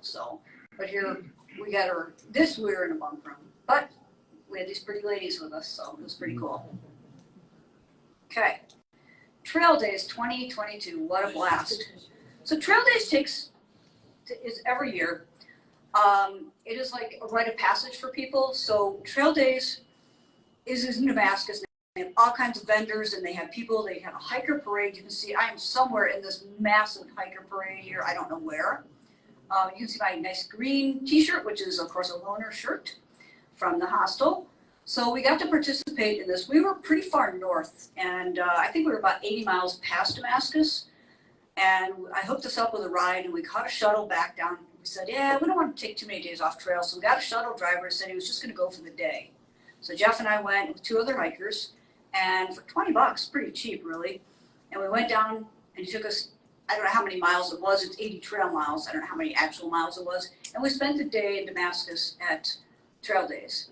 So, but here we got our, we were in a bunk room, but we had these pretty ladies with us, so it was pretty cool. Okay. Trail Days 2022, what a blast. So Trail Days is every year. It is like a rite of passage for people. So Trail Days is in Damascus. They have all kinds of vendors and they have people, they have a hiker parade. You can see I am somewhere in this massive hiker parade here. I don't know where. You can see my nice green t-shirt, which is of course a loaner shirt from the hostel. So we got to participate in this. We were pretty far north and I think we were about 80 miles past Damascus. And I hooked us up with a ride and we caught a shuttle back down. We said, yeah, we don't want to take too many days off trail. So we got a shuttle driver who said he was just going to go for the day. So Jeff and I went with 2 other hikers and for $20, pretty cheap really. And we went down and he took us, I don't know how many miles it was. It's 80 trail miles. I don't know how many actual miles it was. And we spent the day in Damascus at Trail Days.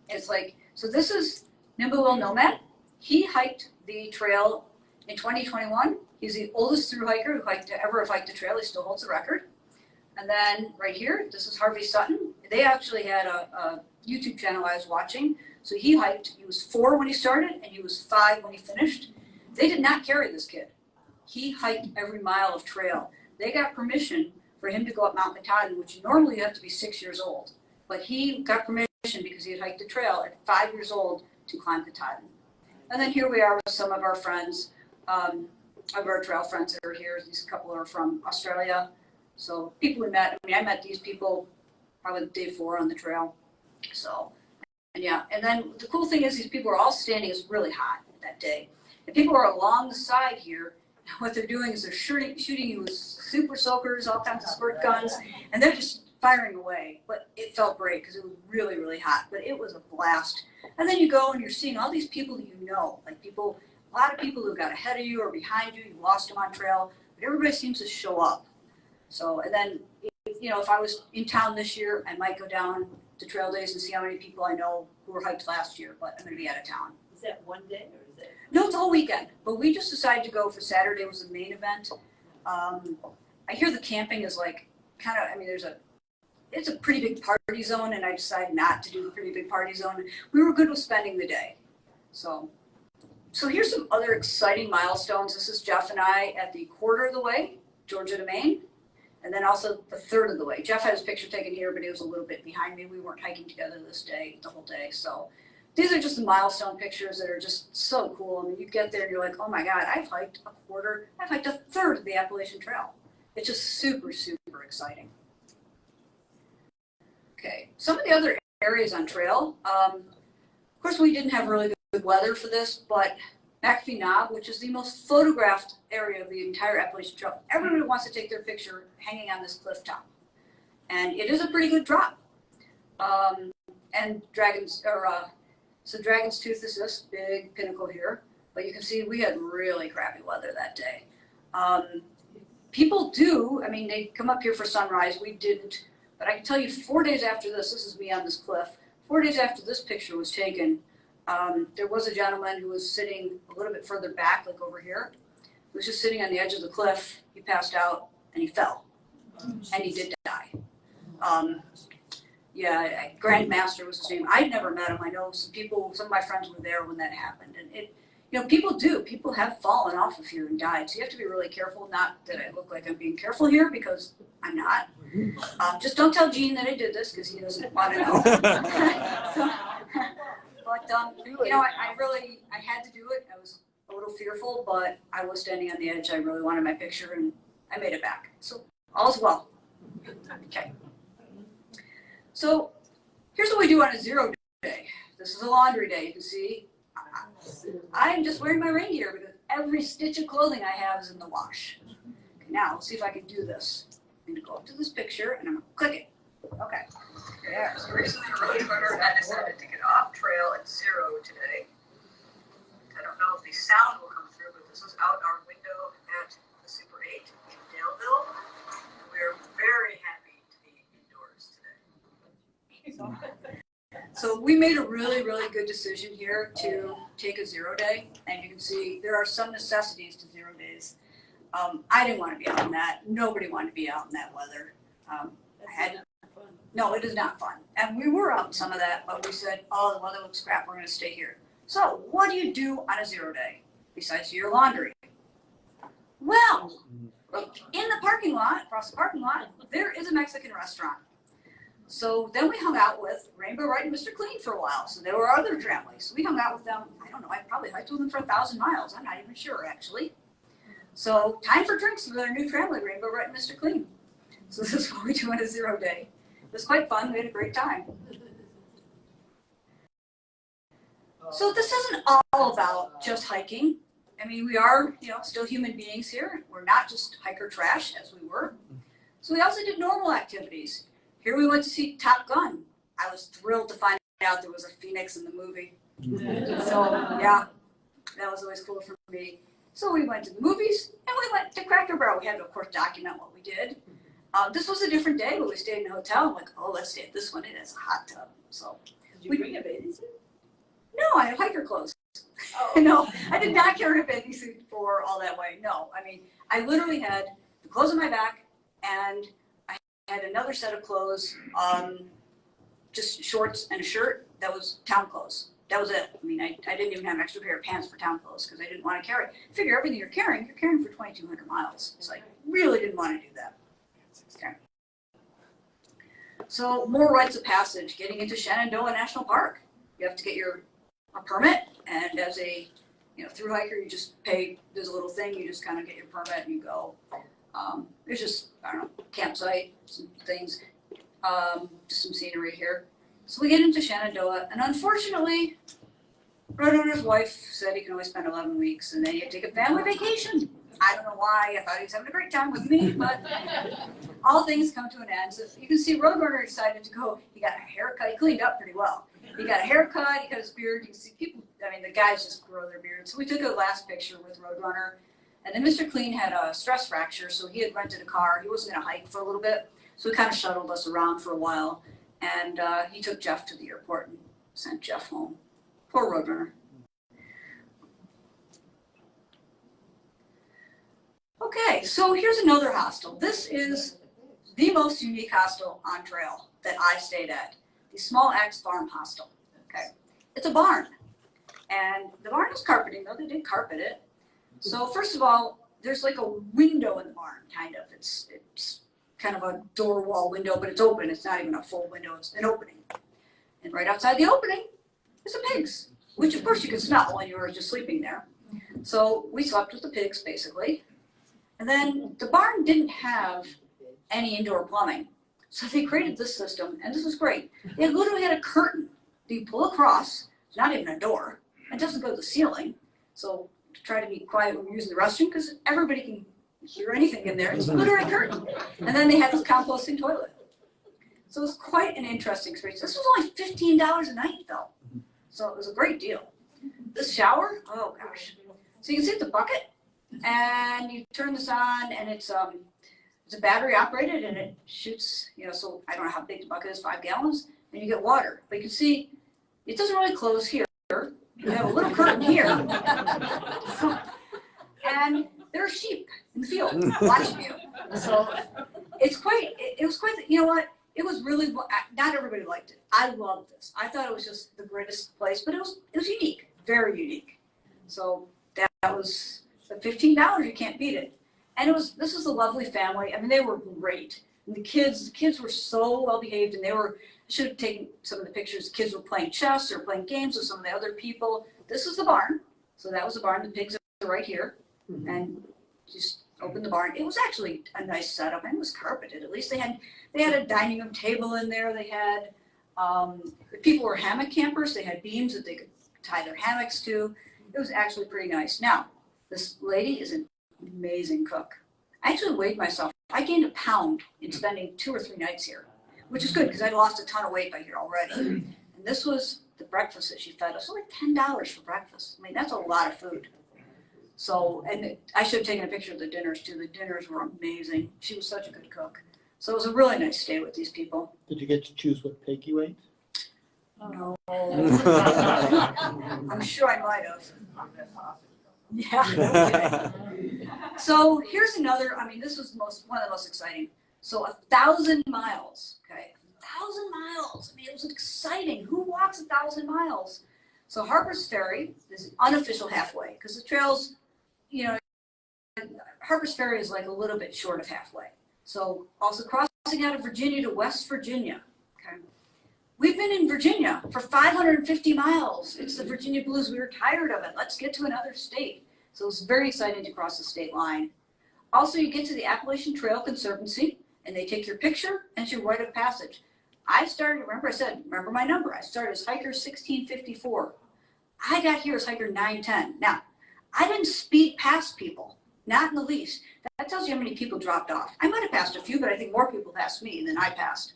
It's like, so this is Nimbuil Nomad. He hiked the trail in 2021. He's the oldest thru hiker who ever hiked the trail. He still holds the record. And then right here, this is Harvey Sutton. They actually had a YouTube channel I was watching. So he was 4 when he started and he was 5 when he finished. They did not carry this kid. He hiked every mile of trail. They got permission for him to go up Mount Katahdin, which normally you have to be 6 years old. But he got permission because he had hiked the trail at 5 years old to climb Katahdin. And then here we are with some of our friends, of our trail friends that are here. These couple are from Australia. So people we met, I met these people probably day 4 on the trail. So, and yeah, and then the cool thing is these people are all standing. It's really hot that day. And people are along the side here. What they're doing is they're shooting you with super soakers, all kinds of squirt guns, and they're just firing away. But it felt great because it was really, really hot. But it was a blast. And then you go and you're seeing all these people that you know, like people, a lot of people who got ahead of you or behind you, you lost them on trail, but everybody seems to show up. So, and then, if I was in town this year, I might go down to Trail Days and see how many people I know who were hiked last year, but I'm going to be out of town. Is that one day or is it? No, it's a whole weekend, but we just decided to go for Saturday was the main event. I hear the camping is like it's a pretty big party zone and I decided not to do the pretty big party zone. We were good with spending the day. So here's some other exciting milestones. This is Jeff and I at the 1/4 of the way, Georgia to Maine, and then also the 1/3 of the way. Jeff had his picture taken here, but he was a little bit behind me. We weren't hiking together this day, the whole day. So these are just the milestone pictures that are just so cool. I mean, you get there and you're like, oh my God, I've hiked a 1/4, I've hiked a 1/3 of the Appalachian Trail. It's just super, super exciting. Okay, some of the other areas on trail. Of course, we didn't have really good weather for this, but McAfee Knob, which is the most photographed area of the entire Appalachian Trail. Everybody wants to take their picture hanging on this cliff top. And it is a pretty good drop. And so Dragon's Tooth is this big pinnacle here. But you can see we had really crappy weather that day. People do, they come up here for sunrise. We didn't. But I can tell you 4 days after this is me on this cliff. 4 days after this picture was taken, there was a gentleman who was sitting a little bit further back, like over here. He was just sitting on the edge of the cliff. He passed out and he fell. And he did die. Grandmaster was his name. I'd never met him. I know some of my friends were there when that happened. And people have fallen off of here and died. So you have to be really careful. Not that I look like I'm being careful here because I'm not. Just don't tell Gene that I did this because he doesn't want to know. I had to do it. I was a little fearful, but I was standing on the edge. I really wanted my picture and I made it back. So all's well. Okay. So here's what we do on a 0 day. This is a laundry day. You can see I'm just wearing my rain gear because every stitch of clothing I have is in the wash. Okay, now let's see if I can do this. I'm going to go up to this picture and I'm going to click it. Okay. There. So recently a road runner I decided to get off trail at 0 today. I don't know if the sound will come through, but this is out our window at the Super 8 in Daleville. We're very happy to be indoors today. So we made a really, really good decision here to take a 0 day. And you can see there are some necessities to 0 days. I didn't want to be out in that. Nobody wanted to be out in that weather. No, it is not fun. And we were out some of that, but we said, oh, the weather looks crap, we're going to stay here. So what do you do on a 0 day besides do your laundry? Well, in the parking lot, across the parking lot, there is a Mexican restaurant. So then we hung out with Rainbow Rite and Mr. Clean for a while. So they were our other families. So we hung out with them. I don't know, I probably hiked with them for 1,000 miles. I'm not even sure, actually. So time for drinks with our new family, Rainbow Rite and Mr. Clean. So this is what we do on a 0 day. It was quite fun. We had a great time. So this isn't all about just hiking. I mean, we are, still human beings here. We're not just hiker trash as we were. So we also did normal activities. Here we went to see Top Gun. I was thrilled to find out there was a Phoenix in the movie. So yeah, that was always cool for me. So we went to the movies and we went to Cracker Barrel. We had to, of course, document what we did. This was a different day, but we stayed in a hotel. I'm like, oh, let's stay at this one. It has a hot tub. So Did you bring a bathing suit? no, I had hiker clothes. Oh. No, I did not carry a bathing suit for all that way. No, I mean, I literally had the clothes on my back and I had another set of clothes, just shorts and a shirt that was town clothes. That was it. I mean, I didn't even have an extra pair of pants for town clothes because I didn't want to carry. Figure everything you're carrying for 2,200 miles. So I really didn't want to do that. Okay. So more rites of passage, getting into Shenandoah National Park. You have to get a permit, and as a through hiker, you just pay. There's a little thing. You just kind of get your permit and you go. There's just campsite, some things, just some scenery here. So we get into Shenandoah, and unfortunately, Roadrunner's wife said he can only spend 11 weeks, and then you take a family vacation. I don't know why. I thought he was having a great time with me, but all things come to an end. So you can see Roadrunner decided to go. He got a haircut. He cleaned up pretty well. He got a haircut. He got his beard. You can see people. I mean, the guys just grow their beards. So we took a last picture with Roadrunner, and then Mr. Clean had a stress fracture, so he had rented a car. He wasn't going to hike for a little bit, so he kind of shuttled us around for a while, and he took Jeff to the airport and sent Jeff home. Poor Roadrunner. Okay, so here's another hostel. This is the most unique hostel on trail that I stayed at, the Small Axe Farm Hostel. Okay, it's a barn, and the barn is carpeting, though they did carpet it. So first of all, there's like a window in the barn, kind of. It's kind of a door wall window, but it's open. It's not even a full window. It's an opening, and right outside the opening is a pigs, which of course you can smell when you were just sleeping there. So we slept with the pigs basically. And then the barn didn't have any indoor plumbing. So they created this system, and this was great. They literally had a curtain that you pull across. It's not even a door. It doesn't go to the ceiling. So to try to be quiet when you're using the restroom, because everybody can hear anything in there. It's literally a curtain. And then they had this composting toilet. So it was quite an interesting experience. This was only $15 a night, though. So it was a great deal. This shower, oh gosh. So you can see the bucket. And you turn this on, and it's a battery operated, and it shoots, so I don't know how big the bucket is, 5 gallons, and you get water. But you can see it doesn't really close here. You have a little curtain here. And there are sheep in the field watching you. So it was quite, you know what? It was really, not everybody liked it. I loved this. I thought it was just the greatest place, but it was unique, very unique. So that was, the $15, you can't beat it. And this was a lovely family. I mean, they were great. And the kids were so well behaved, and I should have taken some of the pictures. The kids were playing chess or playing games with some of the other people. This was the barn. So that was the barn. The pigs are right here. And just opened the barn. It was actually a nice setup, and it was carpeted. At least they had a dining room table in there. They had, the people were hammock campers. They had beams that they could tie their hammocks to. It was actually pretty nice. Now, this lady is an amazing cook. I actually weighed myself. I gained a pound in spending 2 or 3 nights here, which is good because I'd lost a ton of weight by here already. And this was the breakfast that she fed us. Only $10 for breakfast. I mean, that's a lot of food. So, and I should have taken a picture of the dinners too. The dinners were amazing. She was such a good cook. So it was a really nice stay with these people. Did you get to choose what pig you ate? No. I'm sure I might have. Yeah. So here's another, I mean, this was one of the most exciting. So 1,000 miles, okay, 1,000 miles. I mean, it was exciting. Who walks 1,000 miles? So Harper's Ferry is unofficial halfway because the trails, you know, Harper's Ferry is like a little bit short of halfway. So also crossing out of Virginia to West Virginia, okay. We've been in Virginia for 550 miles. It's the Virginia Blues. We were tired of it. Let's get to another state. So it's very exciting to cross the state line. Also, you get to the Appalachian Trail Conservancy, and they take your picture and it's your rite of passage. I started, remember I said, remember my number. I started as hiker 1654. I got here as hiker 910. Now, I didn't speed past people, not in the least. That tells you how many people dropped off. I might have passed a few, but I think more people passed me than I passed.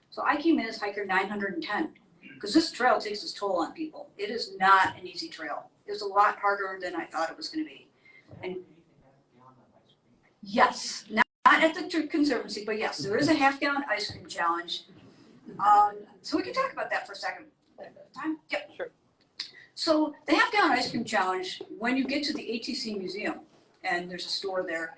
So I came in as hiker 910 because this trail takes its toll on people. It is not an easy trail. It was a lot harder than I thought it was going to be. And yes, not at the Conservancy, but yes, there is a half-gallon ice cream challenge. So we can talk about that for a second. Time? Yep. Sure. So the half-gallon ice cream challenge, when you get to the ATC Museum, and there's a store there,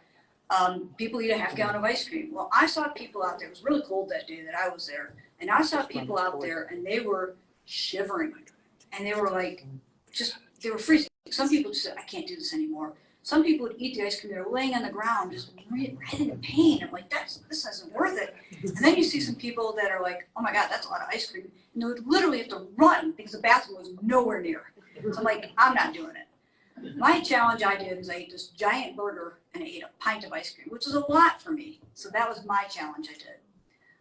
people eat a half-gallon of ice cream. Well, I saw people out there. It was really cold that day that I was there, and I saw people out there, and they were shivering, and they were like, they were freezing. Some people just said, I can't do this anymore. Some people would eat the ice cream. They were laying on the ground, just writhing in pain. I'm like, this isn't worth it. And then you see some people that are like, oh my God, that's a lot of ice cream. And they would literally have to run because the bathroom was nowhere near. So I'm like, I'm not doing it. My challenge I did is I ate this giant burger and I ate a pint of ice cream, which was a lot for me. So that was my challenge I did.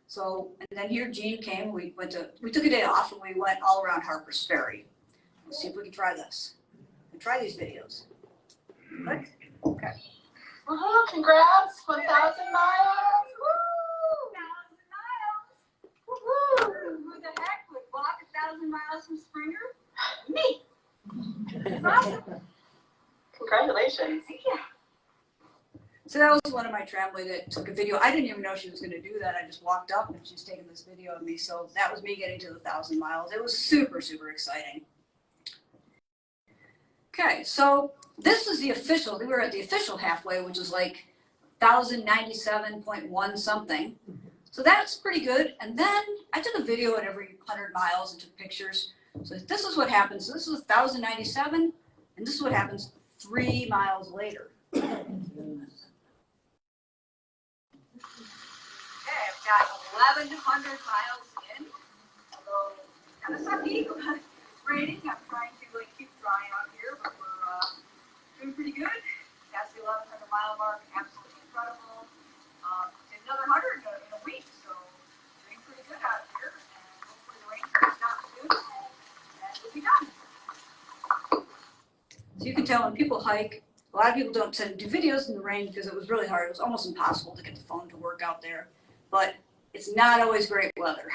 So, and then here Jean came, we took a day off and we went all around Harper's Ferry. Let's see if we can try this. We try these videos. Click. Okay. Woohoo, congrats, 1,000 miles. Woo! 1,000 miles. Woohoo! Who the heck would walk 1,000 miles from Springer? Me. It's awesome. Congratulations. Thank you. So that was one of my tramway that took a video. I didn't even know she was going to do that. I just walked up and she's taking this video of me. So that was me getting to the 1,000 miles. It was super, super exciting. Okay, so this is the official. We were at the official halfway, which is like 1,097.1 something. So that's pretty good. And then I took a video at every 100 miles and took pictures. So this is what happens. So this is 1,097, and this is what happens 3 miles later. Okay, I've got 1,100 miles in, although kind of sucky. It's raining. I'm trying to keep dry out here, but we're doing pretty good. Past the 1,100 mile mark, absolutely incredible. Did another 100 in a week, so doing pretty good out here. And hopefully the rain will stop soon, and we'll be done. So you can tell when people hike, a lot of people don't tend to do videos in the rain because it was really hard. It was almost impossible to get the phone to work out there. But it's not always great weather.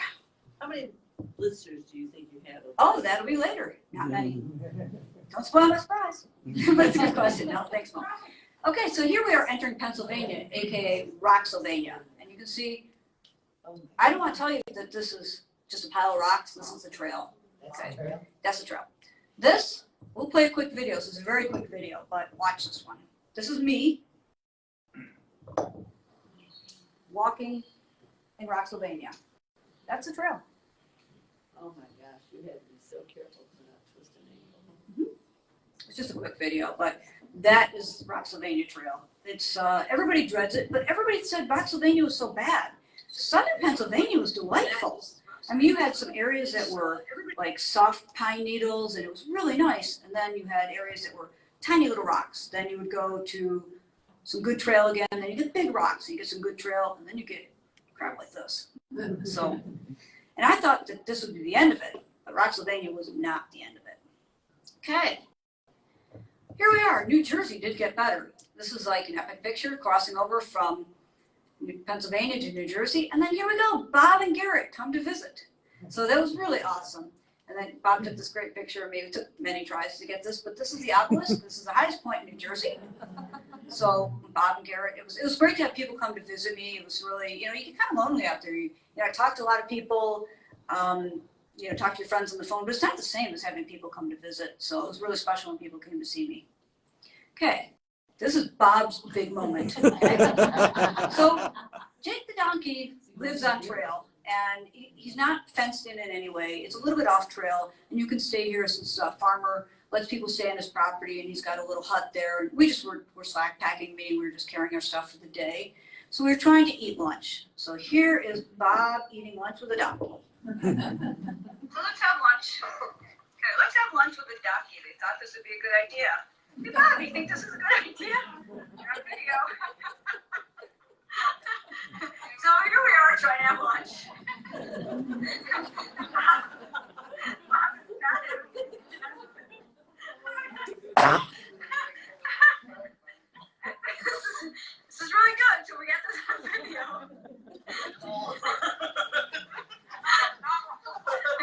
How many listeners do you think you have? Oh, that'll be later. Not many. Don't spoil my surprise. But it's a good question. No, thanks, Mom. Okay, so here we are entering Pennsylvania, aka Rocksylvania. And you can see, I don't want to tell you that this is just a pile of rocks. This is a trail. Okay, that's a trail. This, we'll play a quick video. This is a very quick video, but watch this one. This is me walking in Rocksylvania. That's a trail. Oh my gosh, you had to be so careful to not twist an ankle. It's just a quick video, but that is Rocksylvania Trail. It's everybody dreads it, but everybody said Rocksylvania was so bad. Southern Pennsylvania was delightful. I mean, you had some areas that were like soft pine needles, and it was really nice. And then you had areas that were tiny little rocks. Then you would go to some good trail again, and then you get big rocks, and you get some good trail, and then you get crap like this. So, and I thought that this would be the end of it, but Rocksylvania was not the end of it. Okay. Here we are. New Jersey did get better. This is like an epic picture crossing over from Pennsylvania to New Jersey. And then here we go. Bob and Garrett come to visit. So that was really awesome. And then Bob took this great picture of me. It took many tries to get this, but this is the obelisk. This is the highest point in New Jersey. So Bob and Garrett, it was great to have people come to visit me. It was really, you get kind of lonely out there. I talked to a lot of people, talk to your friends on the phone, but it's not the same as having people come to visit. So it was really special when people came to see me. Okay, this is Bob's big moment. So Jake the donkey lives on trail, and he's not fenced in any way. It's a little bit off trail, and you can stay here since a farmer lets people stay on his property, and he's got a little hut there. And we just were slack packing, meaning we were just carrying our stuff for the day. So we were trying to eat lunch. So here is Bob eating lunch with a donkey. So let's have lunch. Okay, let's have lunch with a donkey. They thought this would be a good idea. Hey, Bob, you think this is a good idea? You're on video. So here we are trying to have lunch. This is really good. So we got this on video.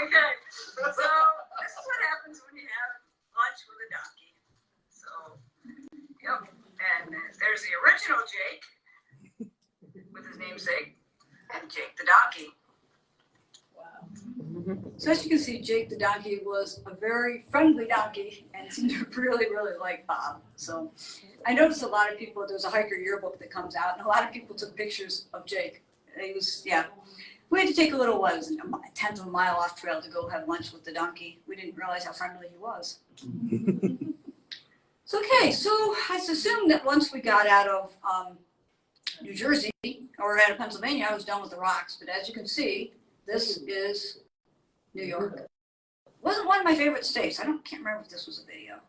Okay, so this is what happens when you have lunch with a donkey. So, yep, and there's the original Jake with his namesake, and Jake the donkey. So as you can see, Jake the donkey was a very friendly donkey and seemed to really, really like Bob. So I noticed a lot of people, there's a hiker yearbook that comes out, and a lot of people took pictures of Jake. He was, yeah. We had to take a little, what was it, a tenth of a mile off trail to go have lunch with the donkey. We didn't realize how friendly he was. So, okay, so I assumed that once we got out of New Jersey, or out of Pennsylvania, I was done with the rocks. But as you can see, this is New York. Wasn't one of my favorite states. Can't remember if this was a video.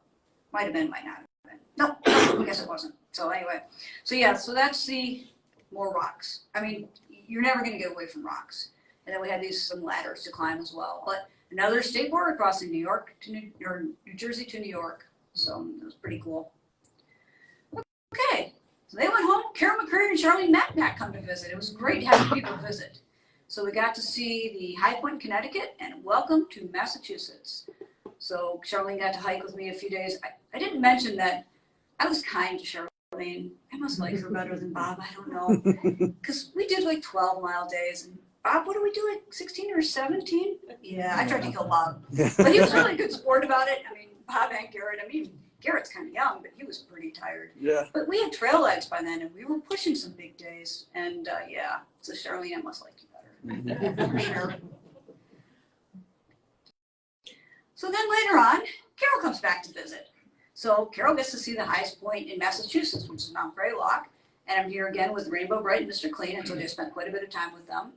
Might have been, might not have been. No, I guess it wasn't. So anyway, so yeah, so that's the more rocks. I mean, you're never going to get away from rocks. And then we had some ladders to climb as well. But another state border crossing New Jersey to New York. So it was pretty cool. Okay, so they went home. Carol McCurry and Charlene Macknack come to visit. It was great having people visit. So we got to see the High Point, Connecticut, and welcome to Massachusetts. So Charlene got to hike with me a few days. I didn't mention that I was kind to Charlene. I must like her better than Bob. I don't know. Because we did like 12-mile days. And Bob, what did we do, like 16 or 17? Yeah, I tried to kill Bob. But he was really a good sport about it. I mean, Bob and Garrett, Garrett's kind of young, but he was pretty tired. Yeah. But we had trail legs by then, and we were pushing some big days. And yeah, so Charlene, I must like you better. For sure. So then later on, Carol comes back to visit. So Carol gets to see the highest point in Massachusetts, which is Mount Greylock. And I'm here again with Rainbow Bright and Mr. Clean. I told you I spent quite a bit of time with them.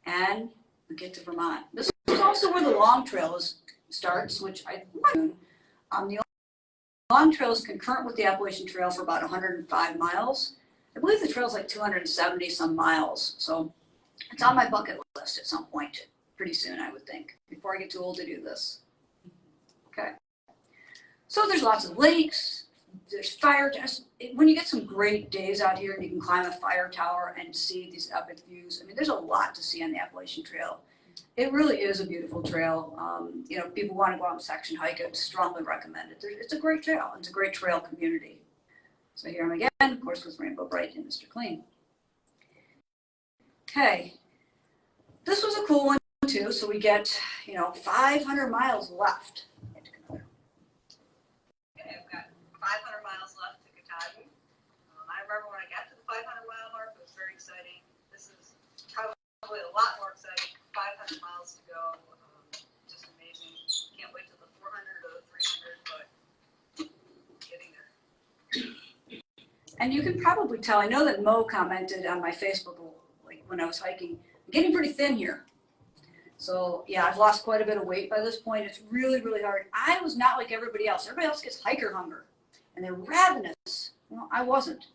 And we get to Vermont. This is also where the long trail starts, which the long trail is concurrent with the Appalachian Trail for about 105 miles. I believe the trail is like 270 some miles. So it's on my bucket list at some point, pretty soon, I would think, before I get too old to do this. Okay. So there's lots of lakes. There's fire. When you get some great days out here, you can climb a fire tower and see these epic views. I mean, there's a lot to see on the Appalachian Trail. It really is a beautiful trail. You know, people want to go out and section hike it. Strongly recommend it. It's a great trail. It's a great trail community. So here I'm again, of course, with Rainbow Bright and Mr. Clean. Okay, this was a cool one too. So we get, 500 miles left. Okay, I've got 500 miles left to Katahdin. I remember when I got to the 500-mile mark, it was very exciting. This is probably a lot more exciting. 500 miles to go. Just amazing. Can't wait till the 400 or the 300, but getting there. And you can probably tell, I know that Mo commented on my Facebook, like when I was hiking, I'm getting pretty thin here. So yeah, I've lost quite a bit of weight by this point. It's really, really hard. I was not like everybody else. Everybody else gets hiker hunger and they're ravenous. Well, I wasn't.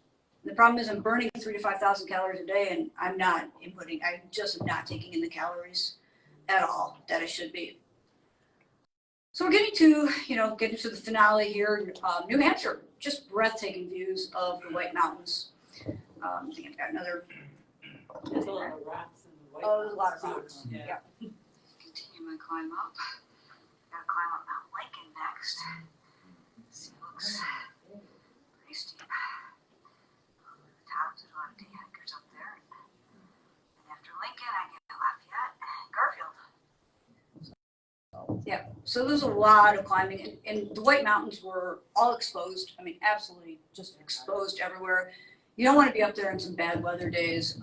And the problem is I'm burning 3,000 to 5,000 calories a day and I'm just not taking in the calories at all that I should be. So we're getting to the finale here, New Hampshire. Just breathtaking views of the White Mountains. I think I've got another. There's a lot of rocks in the White There's a lot of Mountains, rocks. too. Yeah. Continue my climb up. Gotta climb up Mount Lincoln next. See, it looks pretty steep. Over the top, there's a lot of day hikers up there. And after Lincoln, I get Lafayette and Garfield. Yeah, so there's a lot of climbing, and the White Mountains were all exposed. I mean, absolutely just exposed everywhere. You don't want to be up there in some bad weather days.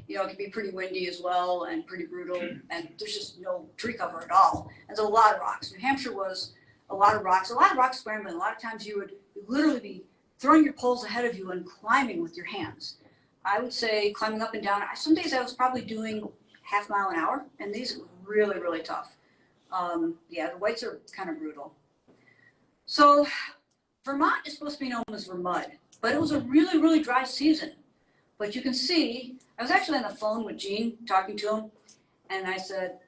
You know, it can be pretty windy as well and pretty brutal, and there's just no tree cover at all. And there's a lot of rocks. New Hampshire was a lot of rocks scrambling. A lot of times you would literally be throwing your poles ahead of you and climbing with your hands. I would say climbing up and down. Some days I was probably doing half mile an hour, and these were really, really tough. Yeah, the whites are kind of brutal. So Vermont is supposed to be known as Vermud, but it was a really, really dry season. But you can see, I was actually on the phone with Gene talking to him, and I said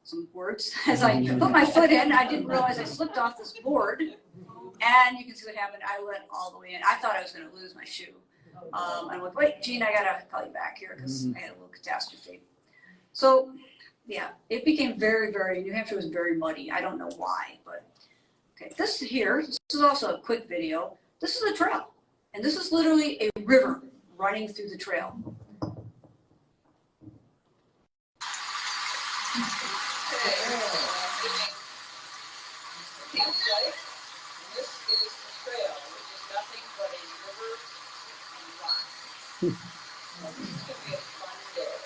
some words as I put my foot in. I didn't realize I slipped off this board, and you can see what happened. I went all the way in. I thought I was going to lose my shoe. I'm like, wait, Gene, I got to call you back here because I had a little catastrophe. So, yeah, it became very, very, New Hampshire was very muddy. I don't know why, but okay. This is also a quick video. This is a trail, and this is literally a river running through the trail. Campsite, and this is the trail, which is nothing but a river and rock. This is gonna be a fun day.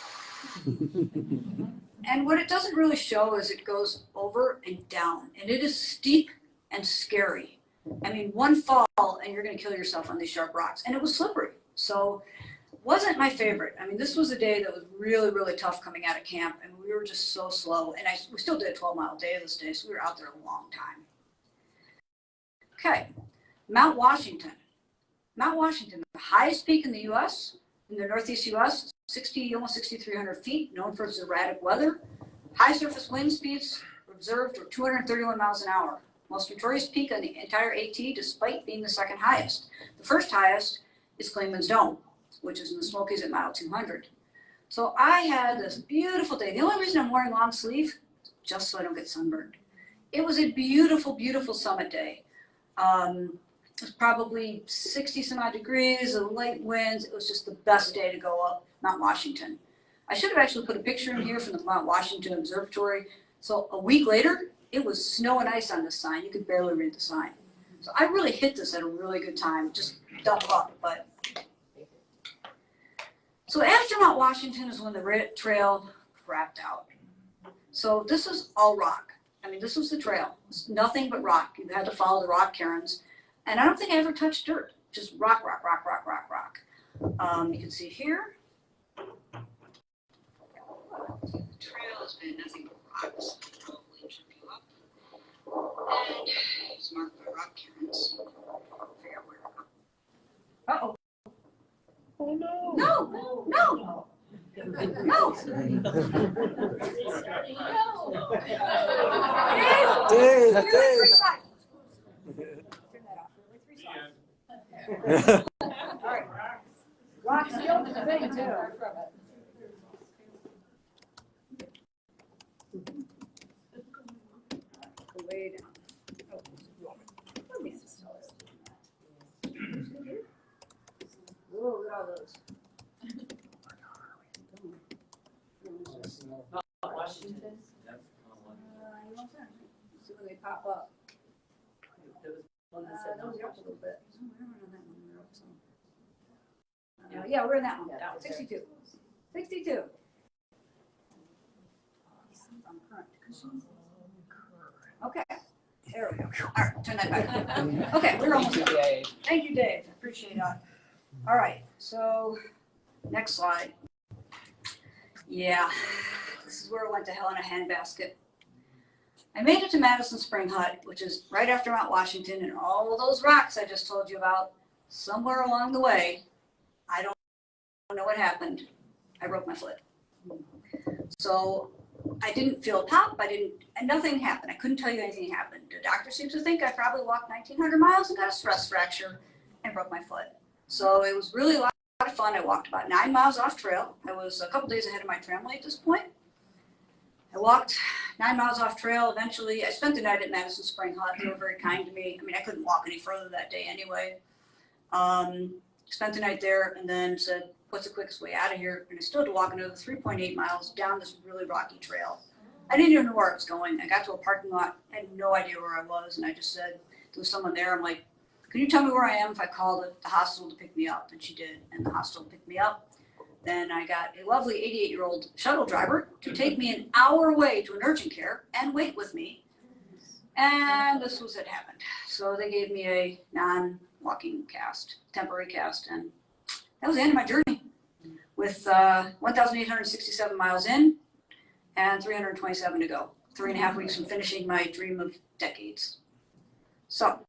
And what it doesn't really show is it goes over and down, and it is steep and scary. I mean, one fall and you're going to kill yourself on these sharp rocks, and it was slippery. So wasn't my favorite. I mean, this was a day that was really, really tough coming out of camp, and we were just so slow. And we still did a 12-mile day this day, so we were out there a long time. Okay, Mount Washington. Mount Washington, the highest peak in the U.S., in the northeast U.S., almost 6,300 feet, known for its erratic weather. High surface wind speeds observed were 231 miles an hour. Most notorious peak on the entire AT, despite being the second highest. The first highest is Clingman's Dome, which is in the Smokies at mile 200. So I had this beautiful day. The only reason I'm wearing long sleeve, just so I don't get sunburned. It was a beautiful, beautiful summit day. It was probably 60 some odd degrees, light winds. It was just the best day to go up Mount Washington. I should have actually put a picture in here from the Mount Washington Observatory. So a week later, it was snow and ice on this sign. You could barely read the sign. So I really hit this at a really good time, just dump up. But so after Mount Washington is when the trail crapped out. So this is all rock. I mean, this was the trail. It's nothing but rock. You had to follow the rock cairns. And I don't think I ever touched dirt. Just rock, rock, rock, rock, rock, rock. You can see here. The trail has been nothing but rocks. Probably should go up. And it's marked by rock cairns. Figure out where to go. Uh-oh. Oh no. No, no. No. Dave, You're Dave. free side. Turn that off. You're free side. All right. Rock's the only thing too. Way down. Oh, let me just tell us. Whoa, look at all those. Washington? See when they pop up. One that said Those are up a little bit. Yeah, we're in that one. Yeah, that was 62. 62. Okay. There we go. All right, turn that back. Okay, we're almost done. Yay. Thank you, Dave. Appreciate that. All right, so next slide. Yeah, this is where I went to hell in a handbasket. I made it to Madison Spring Hut, which is right after Mount Washington, and all those rocks I just told you about. Somewhere along the way, I don't know what happened. I broke my foot. So I didn't feel a pop. And nothing happened. I couldn't tell you anything happened. The doctor seems to think I probably walked 1,900 miles and got a stress fracture and broke my foot. So it was really a lot of fun. I walked about 9 miles off trail. I was a couple days ahead of my family at this point. I walked 9 miles off trail. Eventually, I spent the night at Madison Spring Hut. They were very kind to me. I mean, I couldn't walk any further that day anyway. Spent the night there and then said, what's the quickest way out of here? And I still had to walk another 3.8 miles down this really rocky trail. I didn't even know where I was going. I got to a parking lot. I had no idea where I was. And I just said, there was someone there. I'm like, can you tell me where I am if I called the hospital to pick me up? And she did. And the hospital picked me up. Then I got a lovely 88-year-old shuttle driver to take me an hour away to an urgent care and wait with me. And this was it happened. So they gave me a non-walking cast, temporary cast, and that was the end of my journey with 1,867 miles in and 327 to go. 3.5 weeks from finishing my dream of decades. So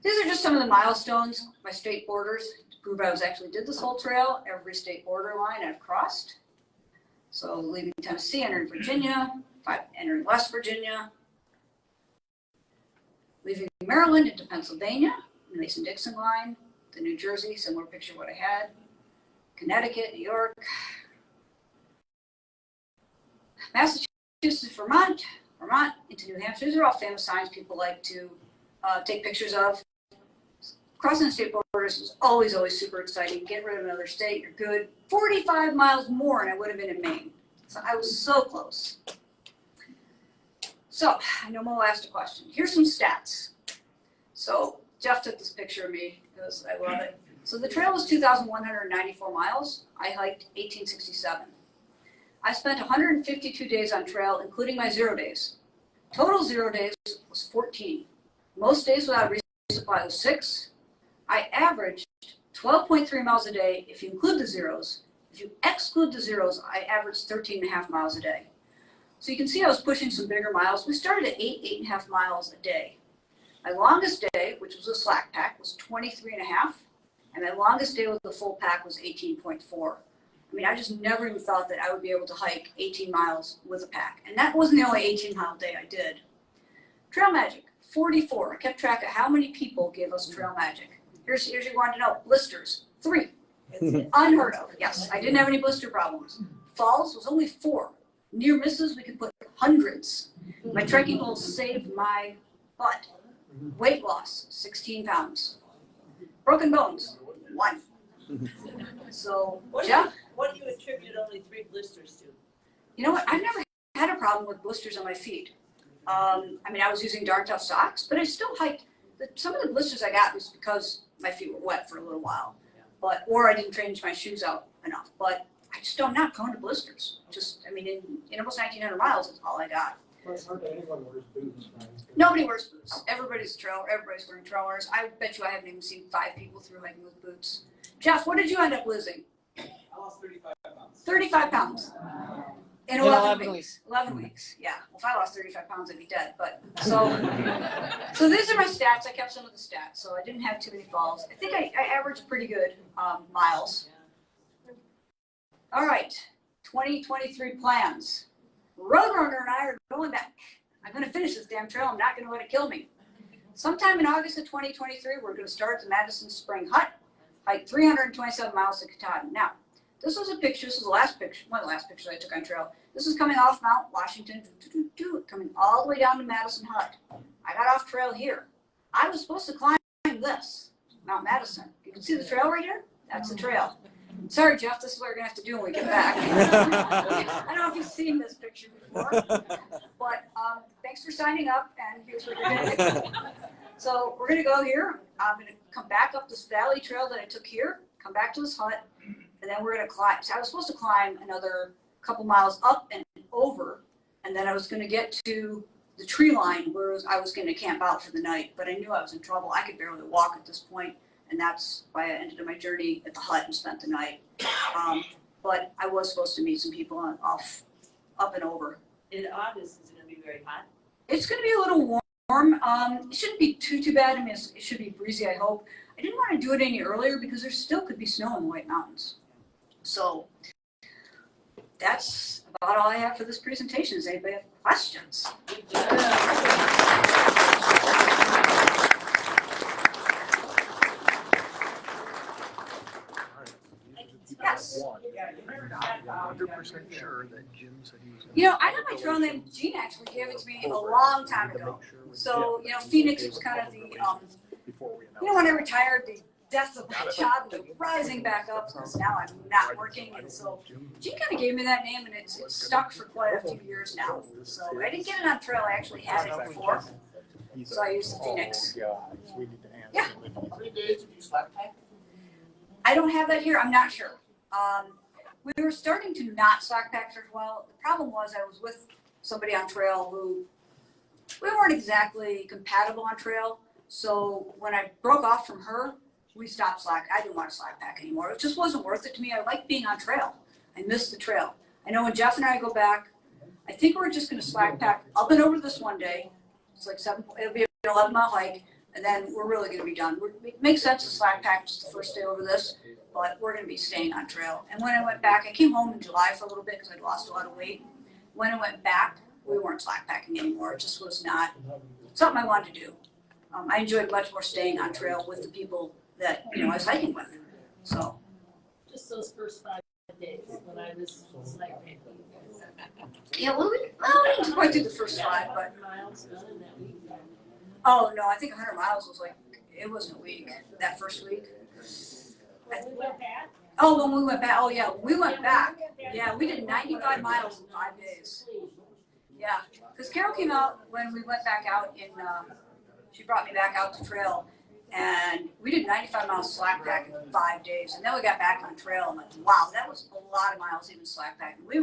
these are just some of the milestones, my state borders, to prove I actually did this whole trail. Every state border line I've crossed. So leaving Tennessee, entering Virginia, entering West Virginia, leaving Maryland into Pennsylvania, the Mason-Dixon line, the New Jersey, similar picture of what I had, Connecticut, New York, Massachusetts, Vermont into New Hampshire. These are all famous signs people like to take pictures of. Crossing the state borders is always super exciting. Get rid of another state, you're good. 45 miles more and I would have been in Maine. So I was so close. So I know Mo asked a question. Here's some stats. So Jeff took this picture of me because I love it. So the trail was 2,194 miles. I hiked 1867. I spent 152 days on trail, including my 0 days. Total 0 days was 14. Most days without resupply was 6. I averaged 12.3 miles a day if you include the zeros. If you exclude the zeros, I averaged 13.5 miles a day. So you can see I was pushing some bigger miles. We started at 8.5 miles a day. My longest day, which was a slack pack, was 23.5. And my longest day with the full pack was 18.4. I mean, I just never even thought that I would be able to hike 18 miles with a pack. And that wasn't the only 18-mile day I did. Trail Magic, 44. I kept track of how many people gave us Trail Magic. Here's you wanted to know. Blisters, 3. Unheard of. Yes, I didn't have any blister problems. Falls was only 4. Near misses, we could put hundreds. My trekking poles saved my butt. Weight loss, 16 pounds. Broken bones, 1. So, yeah. What do you attribute only 3 blisters to? You know what? I've never had a problem with blisters on my feet. I mean, I was using darn tough socks, but I still hiked. Some of the blisters I got was because my feet were wet for a little while, or I didn't change my shoes out enough. But I just don't, I'm not prone to blisters. Just, I mean, in almost 1,900 miles, that's all I got. Hardly anyone wears boots, right? Nobody wears boots. Everybody's wearing trailers. I bet you I haven't even seen 5 people through hiking with boots. Jeff, what did you end up losing? I lost 35 pounds. 35 pounds. In 11 weeks. 11 weeks, yeah. Well, if I lost 35 pounds, I'd be dead. But so these are my stats. I kept some of the stats, so I didn't have too many falls. I think I averaged pretty good miles. All right, 2023 plans. Roadrunner and I are going back. I'm going to finish this damn trail. I'm not going to let it kill me. Sometime in August of 2023, we're going to start at the Madison Spring Hut, hike 327 miles to Katahdin. Now, this was a picture. This is the last picture, one of the last pictures I took on trail. This is coming off Mount Washington, coming all the way down to Madison Hut. I got off trail here. I was supposed to climb this, Mount Madison. You can see the trail right here? That's the trail. Sorry, Jeff, this is what we're going to have to do when we get back. I don't know if you've seen this picture before, but thanks for signing up, and here's what you're going to do. So we're going to go here. I'm going to come back up this valley trail that I took here, come back to this hut, and then we're going to climb. So I was supposed to climb another couple miles up and over, and then I was going to get to the tree line where I was going to camp out for the night, but I knew I was in trouble. I could barely walk at this point. And that's why I ended my journey at the hut and spent the night. But I was supposed to meet some people up and over. In August, is it going to be very hot? It's going to be a little warm. It shouldn't be too bad. I mean, it should be breezy, I hope. I didn't want to do it any earlier because there still could be snow in the White Mountains. So that's about all I have for this presentation. Does anybody have questions? Yes. Yeah, you're not 100% sure that Jim said he was. You know, I got my trail name. Gene actually gave it to me a long time ago. So, you know, Phoenix was kind of the, you know, when I retired, the death of my job, the rising back up, because now I'm not working. And so Gene kind of gave me that name, and it's stuck for quite a few years now. So I didn't get it on trail. I actually had it before. So I used the Phoenix. Yeah. 3 days if you slack pack? I don't have that here. I'm not sure. We were starting to not slack pack as well. The problem was I was with somebody on trail who we weren't exactly compatible on trail. So when I broke off from her, we stopped slack. I didn't want to slack pack anymore. It just wasn't worth it to me. I like being on trail. I missed the trail. I know when Jeff and I go back, I think we're just going to slack pack up and over this one day. It's like it'll be an 11-mile hike, and then we're really going to be done. It makes sense to slack pack just the first day over this, but we're going to be staying on trail. And when I went back, I came home in July for a little bit because I'd lost a lot of weight. When I went back, we weren't slack packing anymore. It just was not something I wanted to do. I enjoyed much more staying on trail with the people that I was hiking with. So Just those first 5 days when I was like, yeah, we didn't quite do the first 5, but miles done in that week. oh no, I think 100 miles was like it wasn't a week. That first week. We went back. Oh, when we went back. Oh yeah, we went back. Yeah, we did 95 miles in 5 days. Yeah, because Carol came out when we went back out in. She brought me back out to trail, and we did 95 miles slack pack in 5 days, and then we got back on trail. And like, wow, that was a lot of miles even slack packing. We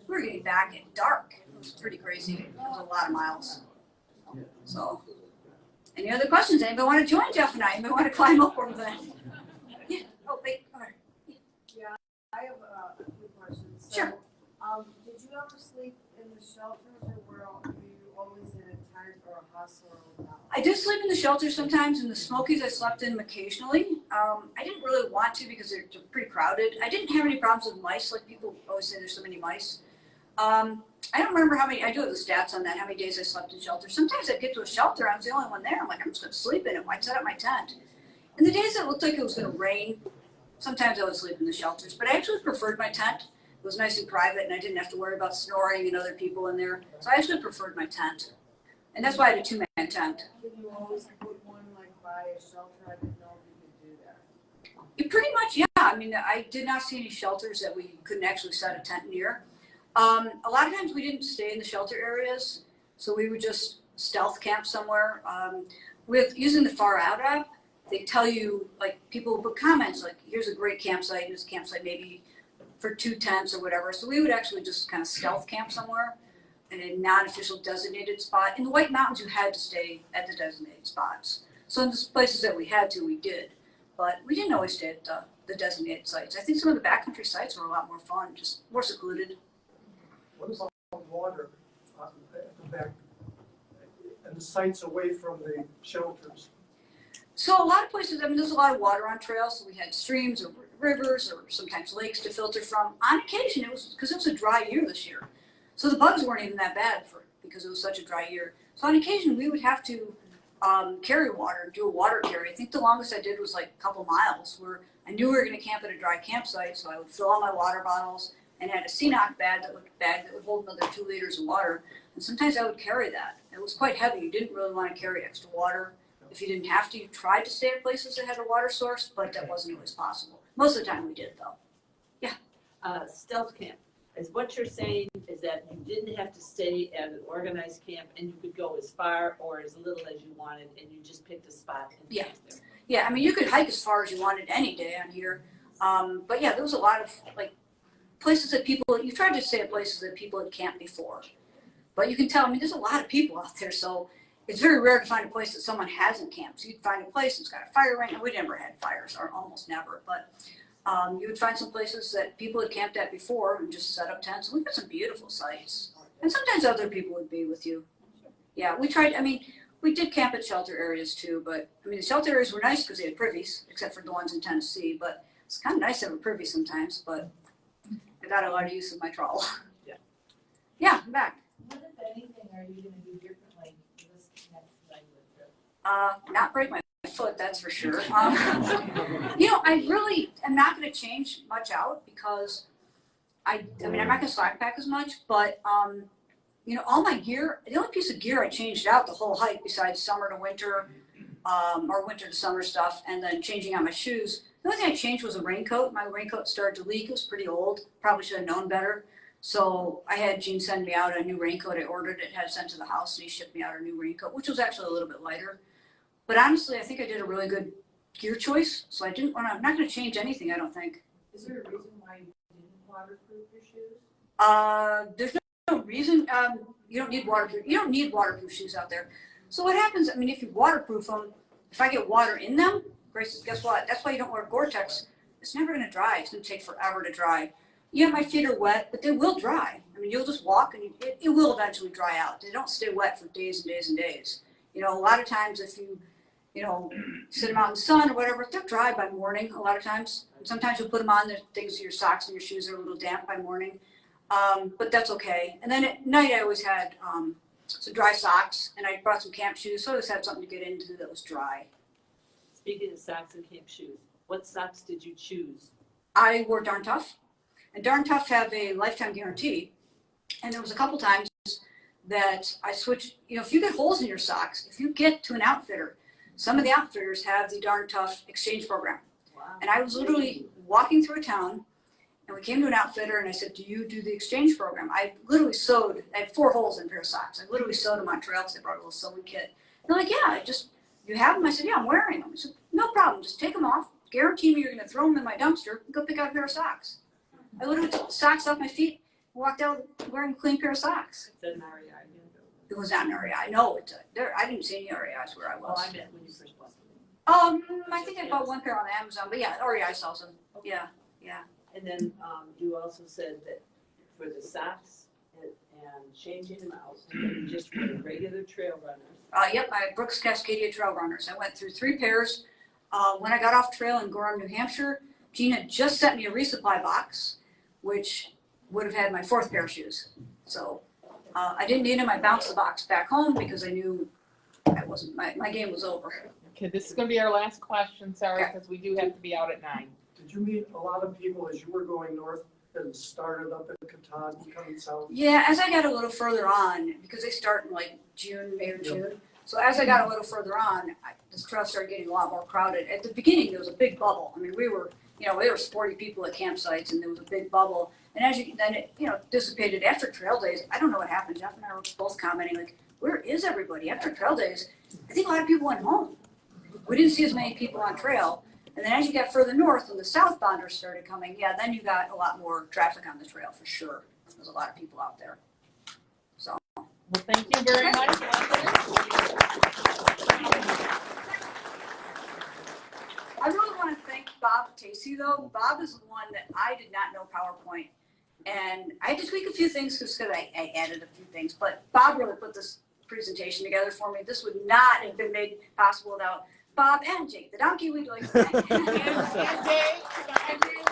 were getting back at dark. It was pretty crazy. It was a lot of miles. So, any other questions? Anybody want to join Jeff and I? Anybody want to climb up over that? Yeah. Oh, wait. All right. Yeah, I have a few questions. So, Sure. Did you ever sleep in the shelters, or were you always in a tent or a hostel or not? I did sleep in the shelter sometimes. In the Smokies, I slept in them occasionally. I didn't really want to because they're pretty crowded. I didn't have any problems with mice, like people always say there's so many mice. I don't remember how many, I do have the stats on that, how many days I slept in shelter. Sometimes I'd get to a shelter, I was the only one there. I'm like, I'm just going to sleep in it. I'd set up my tent. And the days that looked like it was going to rain, sometimes I would sleep in the shelters. But I actually preferred my tent. It was nice and private, and I didn't have to worry about snoring and other people in there. So I actually preferred my tent. And that's why I had a 2-man tent. Did you always put one like by a shelter? I didn't know if you could do that. You pretty much, yeah. I mean, I did not see any shelters that we couldn't actually set a tent near. A lot of times we didn't stay in the shelter areas, so we would just stealth camp somewhere. With using the Far Out app, they tell you, like, people will put comments like, here's a great campsite, and this campsite maybe for 2 tents or whatever. So we would actually just kind of stealth camp somewhere in a non-official designated spot. In the White Mountains, you had to stay at the designated spots. So in the places that we had to, we did. But we didn't always stay at the designated sites. I think some of the backcountry sites were a lot more fun, just more secluded. What about water at the back and the sites away from the shelters? So a lot of places, I mean, there's a lot of water on trails. So we had streams or rivers or sometimes lakes to filter from. On occasion, it was because it was a dry year this year. So the bugs weren't even that bad because it was such a dry year. So on occasion, we would have to carry water, do a water carry. I think the longest I did was like a couple miles where I knew we were going to camp at a dry campsite. So I would fill all my water bottles and had a CNOC bag that would hold another 2 liters of water. And sometimes I would carry that. It was quite heavy. You didn't really want to carry extra water. If you didn't have to, you tried to stay at places that had a water source, but that wasn't always possible. Most of the time we did, though. Yeah. Stealth camp. Is what you're saying is that you didn't have to stay at an organized camp and you could go as far or as little as you wanted and you just picked a spot and Yeah. camped there. Yeah, I mean, you could hike as far as you wanted any day on here. But yeah, there was a lot of like places that you tried to stay at places that people had camped before. But you can tell, I mean, there's a lot of people out there, so it's very rare to find a place that someone hasn't camped. So you'd find a place that's got a fire ring, and we never had fires, or almost never, but you would find some places that people had camped at before and just set up tents. And we got some beautiful sites. And sometimes other people would be with you. Yeah, we tried, I mean, we did camp at shelter areas too, but I mean, the shelter areas were nice because they had privies, except for the ones in Tennessee, but it's kind of nice to have a privy sometimes, but I got a lot of use of my trowel. Yeah. Yeah, I'm back. What, if anything, are you going to do differently this next language trip? Not break my foot, that's for sure. I really am not going to change much out because I mean, I'm not going to slack pack as much, but all my gear, the only piece of gear I changed out the whole hike besides summer to winter, or winter to summer stuff, and then changing out my shoes. The only thing I changed was a raincoat. My raincoat started to leak. It was pretty old. Probably should have known better. So I had Gene send me out a new raincoat. I ordered it, had it sent to the house, and he shipped me out a new raincoat, which was actually a little bit lighter. But honestly, I think I did a really good gear choice. So I'm not going to change anything, I don't think. Is there a reason why you didn't waterproof your shoes? There's no reason. You don't need waterproof shoes out there. So what happens? I mean, if you waterproof them, if I get water in them, guess what? That's why you don't wear Gore-Tex. It's never going to dry. It's going to take forever to dry. Yeah, my feet are wet, but they will dry. I mean, you'll just walk and it will eventually dry out. They don't stay wet for days and days and days. You know, a lot of times if you sit them out in the sun or whatever, they'll dry by morning a lot of times. Sometimes you'll put them on, the things, your socks and your shoes are a little damp by morning. But that's okay. And then at night I always had some dry socks, and I brought some camp shoes, so I always had something to get into that was dry. Speaking of socks and camp shoes, what socks did you choose? I wore Darn Tough, and Darn Tough have a lifetime guarantee. And there was a couple times that I switched, if you get holes in your socks, if you get to an outfitter, some of the outfitters have the Darn Tough exchange program. Wow. And I was literally walking through a town, and we came to an outfitter, and I said, do you do the exchange program? I literally sewed, I had 4 holes in a pair of socks. I literally sewed them on trail because they brought a little sewing kit. And they're like, yeah, you have them? I said, yeah, I'm wearing them. I said, no problem, just take them off. Guarantee me you're going to throw them in my dumpster and go pick out a pair of socks. I literally took the socks off my feet and walked out wearing a clean pair of socks. Is that an REI? It was not an REI. No, I didn't see any REIs where I was. Oh, I meant when you first bought them. I think I bought one pair on Amazon, but yeah, REI sells them. Yeah. And then you also said that for the socks and changing them out, you just wear regular trail runners. Yep, I had Brooks Cascadia Trail Runners. I went through 3 pairs. When I got off trail in Gorham, New Hampshire, Gina just sent me a resupply box, which would have had my 4th pair of shoes. So I didn't need them. I bounced the box back home because I knew my game was over. Okay, this is going to be our last question, Sarah, because we do have to be out at 9. Did you meet a lot of people as you were going north that started up in Cordova coming south? Yeah, as I got a little further on, because they start in like May or June. So as I got a little further on, this trail started getting a lot more crowded. At the beginning, there was a big bubble. I mean, we were 40 people at campsites, and there was a big bubble. And then it dissipated after trail days. I don't know what happened. Jeff and I were both commenting, like, where is everybody? After trail days, I think a lot of people went home. We didn't see as many people on trail. And then as you got further north and the southbounders started coming, then you got a lot more traffic on the trail for sure. There's a lot of people out there. So. Well, thank you very much. I really want to thank Bob Tacey, though. Bob is the one that I did not know PowerPoint. And I had to tweak a few things because I added a few things. But Bob really put this presentation together for me. This would not have been made possible without Bob and Jake, the donkey we'd like to thank. And Jake,